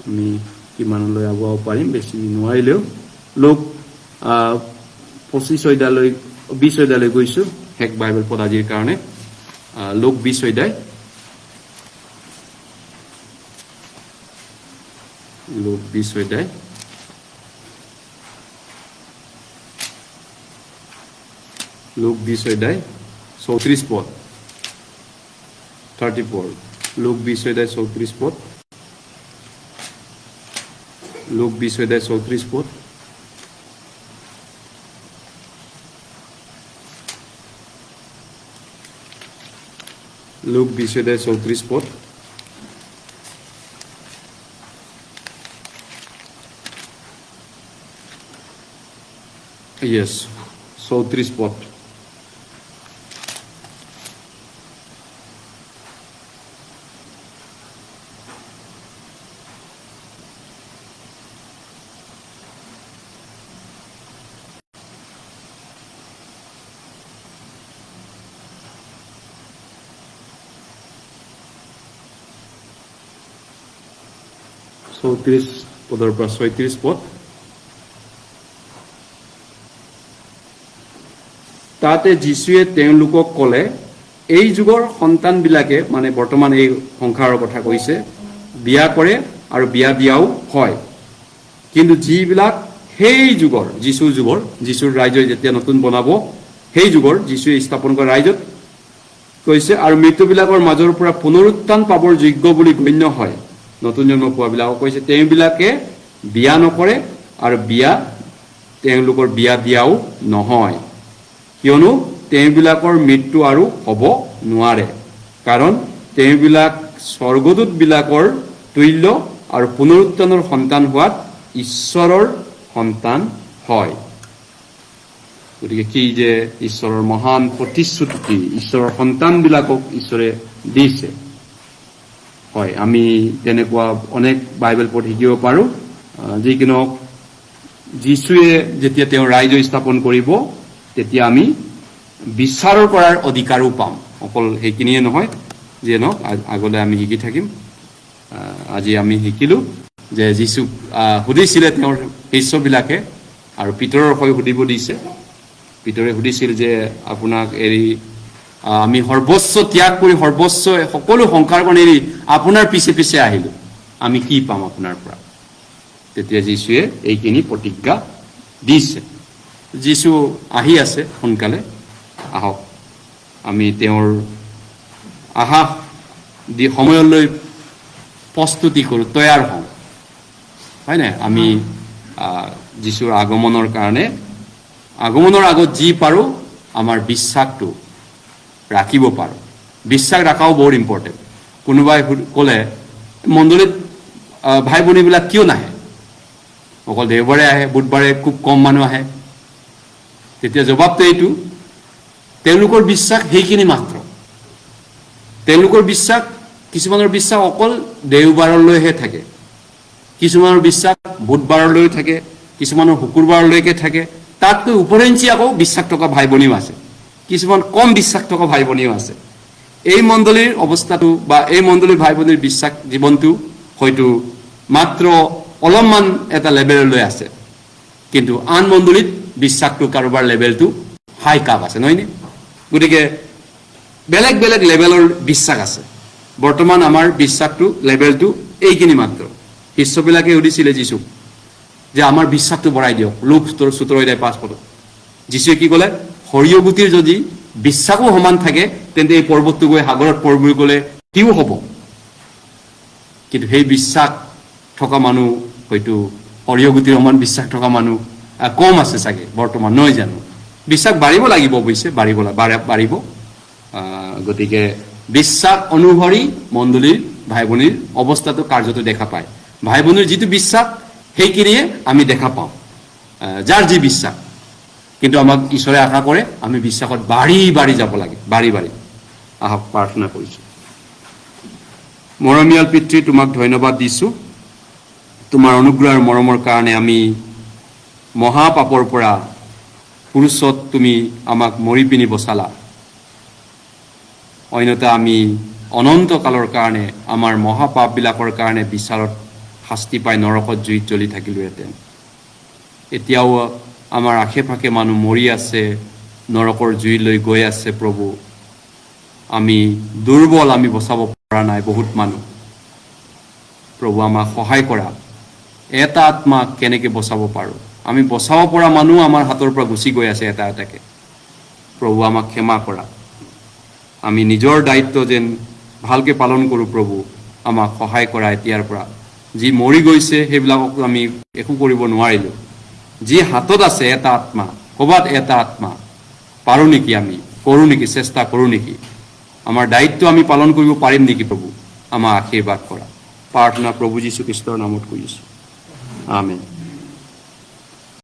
আমি কিমানলৈ আগুৱাব পাৰিম, বেছি নোৱাৰিলেও। লোক 25 অধ্যায়লৈ, 20 অধ্যায়লৈ গৈছো, শেষ বাইবেল পদ আজিৰ কাৰণে। লোক 20 অধ্যায়, লোক 20 অধ্যায়, লোক 20 অধ্যায় 34 পদ, 34। লোক 20 অধ্যায় 34 পদ, লোক 20 অধ্যায় 34 পদ। লোক 20 অধ্যায় 34 পদ। Yes, 34 পদ। চৌত্ৰিশ পদৰ পৰা 36 পদ। তাতে যীশুৱে তেওঁলোকক ক'লে, এই যুগৰ সন্তানবিলাকে, মানে বৰ্তমান এই সংসাৰৰ কথা কৈছে, বিয়া কৰে আৰু বিয়া দিয়াও হয়। কিন্তু যিবিলাক সেই যুগৰ, যীশুৰ যুগৰ, যীশুৰ ৰাজ্য যেতিয়া নতুন বনাব, সেই যুগৰ যীশুৱে স্থাপন কৰা ৰাজ্যত কৈছে, আৰু মৃত্যুবিলাকৰ মাজৰ পৰা পুনৰুত্থান পাবৰ যোগ্য বুলি গণ্য হয়, নতুন জন্ম পোৱাবিলাকক কৈছে, তেওঁবিলাকে বিয়া নকৰে আৰু তেওঁলোকৰ বিয়া দিয়াও নহয়। কিয়নো তেওঁবিলাকৰ মৃত্যু আৰু হ'ব নোৱাৰে, কাৰণ তেওঁবিলাক স্বৰ্গদূতবিলাকৰ তুল্য আৰু পুনৰুত্থানৰ সন্তান হোৱাত ঈশ্বৰৰ সন্তান হয়। গতিকে কি যে ঈশ্বৰৰ মহান প্ৰতিশ্ৰুতি ঈশ্বৰৰ সন্তানবিলাকক ঈশ্বৰে দিছে। হয়, আমি তেনেকুৱা অনেক বাইবেল পঢ়ি শিকিব পাৰোঁ। যি কি নহওক, যীশুৱে যেতিয়া তেওঁ ৰাজ্য স্থাপন কৰিব তেতিয়া আমি বিচাৰৰ কৰাৰ অধিকাৰো পাম। অকল সেইখিনিয়ে নহয়, যিয়ে নহওক আগলৈ আমি শিকি থাকিম। আজি আমি শিকিলোঁ যে যীশুক সুধিছিলে তেওঁৰ শিষ্যবিলাকে, আৰু পিতৰৰ হৈ সুধিব দিছে। পিতৰে সুধিছিল যে আপোনাক এৰি আমি সৰ্বস্ব ত্যাগ কৰি সৰ্বস্ব সকলো সংসাৰখন এৰি আপোনাৰ পিছে পিছে আহিলোঁ, আমি কি পাম আপোনাৰ পৰা? তেতিয়া যীশুৱে এইখিনি প্ৰতিজ্ঞা দিছে। যীশু আহি আছে, সোনকালে আহক, আমি তেওঁৰ আহা সময়লৈ প্ৰস্তুতি কৰোঁ, তৈয়াৰ হওঁ, হয় নাই? আমি যীশুৰ আগমনৰ কাৰণে আগমনৰ আগত যি পাৰোঁ আমাৰ বিশ্বাসটো ৰাখিব পাৰোঁ। বিশ্বাস ৰখাও বহুত ইম্পৰ্টেণ্ট। কোনোবাই ক'লে মণ্ডলীত ভাই ভনীবিলাক কিয় নাহে? অকল দেওবাৰে আহে, বুধবাৰে খুব কম মানুহ আহে। তেতিয়া জবাবটো এইটো, তেওঁলোকৰ বিশ্বাস সেইখিনি মাত্ৰ। তেওঁলোকৰ বিশ্বাস, কিছুমানৰ বিশ্বাস অকল দেওবাৰলৈহে থাকে, কিছুমানৰ বিশ্বাস বুধবাৰলৈ থাকে, কিছুমানৰ শুকুৰবাৰলৈকে থাকে। তাতকৈ ওপৰেঞ্চি আকৌ বিশ্বাস থকা ভাই ভনীও আছে, কিছুমান কম বিশ্বাস থকা ভাই ভনীও আছে। এই মণ্ডলীৰ অৱস্থাটো বা এই মণ্ডলীৰ ভাই ভনীৰ বিশ্বাস জীৱনটো হয়তো মাত্ৰ অলপমান এটা লেভেললৈ আছে, কিন্তু আন মণ্ডলীত বিশ্বাসটো কাৰোবাৰ লেভেলটো হাই কাপ আছে, নহয়নে? গতিকে বেলেগ বেলেগ লেভেলৰ বিশ্বাস আছে। বৰ্তমান আমাৰ বিশ্বাসটো লেভেলটো এইখিনি মাত্ৰ। শিষ্যবিলাকে সুধিছিলে যীশুক যে আমাৰ বিশ্বাসটো বঢ়াই দিয়ক। লোক 17:5 যীশুৱে কি ক'লে? সৰিয়হ গুটিৰ যদি বিশ্বাসো সমান থাকে তেন্তে এই পৰ্বতটো গৈ সাগৰত পৰ বুলি ক'লে কিও হ'ব। কিন্তু সেই বিশ্বাস থকা মানুহ হয়তো সৰিয়হ গুটিৰ সমান বিশ্বাস থকা মানুহ কম আছে চাগে বৰ্তমান, নহয় জানো? বিশ্বাস বাঢ়িব লাগিব, অৱশ্যে বাঢ়িব। গতিকে বিশ্বাস অনুসৰি মণ্ডলীৰ ভাই ভনীৰ অৱস্থাটো কাৰ্যটো দেখা পায়। ভাই ভনীৰ যিটো বিশ্বাস সেইখিনিয়ে আমি দেখা পাওঁ, যাৰ যি বিশ্বাস। কিন্তু আমাক ঈশ্বৰে আশা কৰে আমি বিশ্বাসত বাঢ়ি বাঢ়ি যাব লাগে, বাঢ়ি বাঢ়ি। আহক প্ৰাৰ্থনা কৰিছোঁ। মৰমীয়াল পিতৃ, তোমাক ধন্যবাদ দিছোঁ। তোমাৰ অনুগ্ৰহ আৰু মৰমৰ কাৰণে আমি মহাপাপৰ পৰা পুৰুষত তুমি আমাক মৰি পিনি বচালা। অন্যথা আমি অনন্ত কালৰ কাৰণে আমাৰ মহাপাপবিলাকৰ কাৰণে বিচাৰত শাস্তি পাই নৰকত জুইত জ্বলি থাকিলোহেঁতেন। এতিয়াও আমাৰ আশে পাশে মানুহ মৰি আছে, নৰকৰ জুইলৈ গৈ আছে। প্ৰভু, আমি দুৰ্বল, আমি বচাব পৰা নাই বহুত মানুহ। প্ৰভু, আমাক সহায় কৰা। এটা আত্মাক কেনেকৈ বচাব পাৰোঁ? আমি বচাব পৰা মানুহ আমাৰ হাতৰ পৰা গুচি গৈ আছে এটা এটাকে। প্ৰভু, আমাক ক্ষমা কৰা। আমি নিজৰ দায়িত্ব যেন ভালকৈ পালন কৰোঁ। প্ৰভু, আমাক সহায় কৰা। এতিয়াৰ পৰা যি মৰি গৈছে সেইবিলাকক আমি একো কৰিব নোৱাৰিলোঁ। যি হাতত আছে এটা আত্মা, ক'ৰবাত এটা আত্মা, পাৰোঁ নেকি? আমি কৰোঁ নেকি? চেষ্টা কৰোঁ নেকি? আমাৰ দায়িত্ব আমি পালন কৰিব পাৰিম নেকি? প্ৰভু, আমাক আশীৰ্বাদ কৰা। প্ৰাৰ্থনা প্ৰভু যীশু খ্ৰীষ্টৰ নামত কৰিছোঁ। আমেন।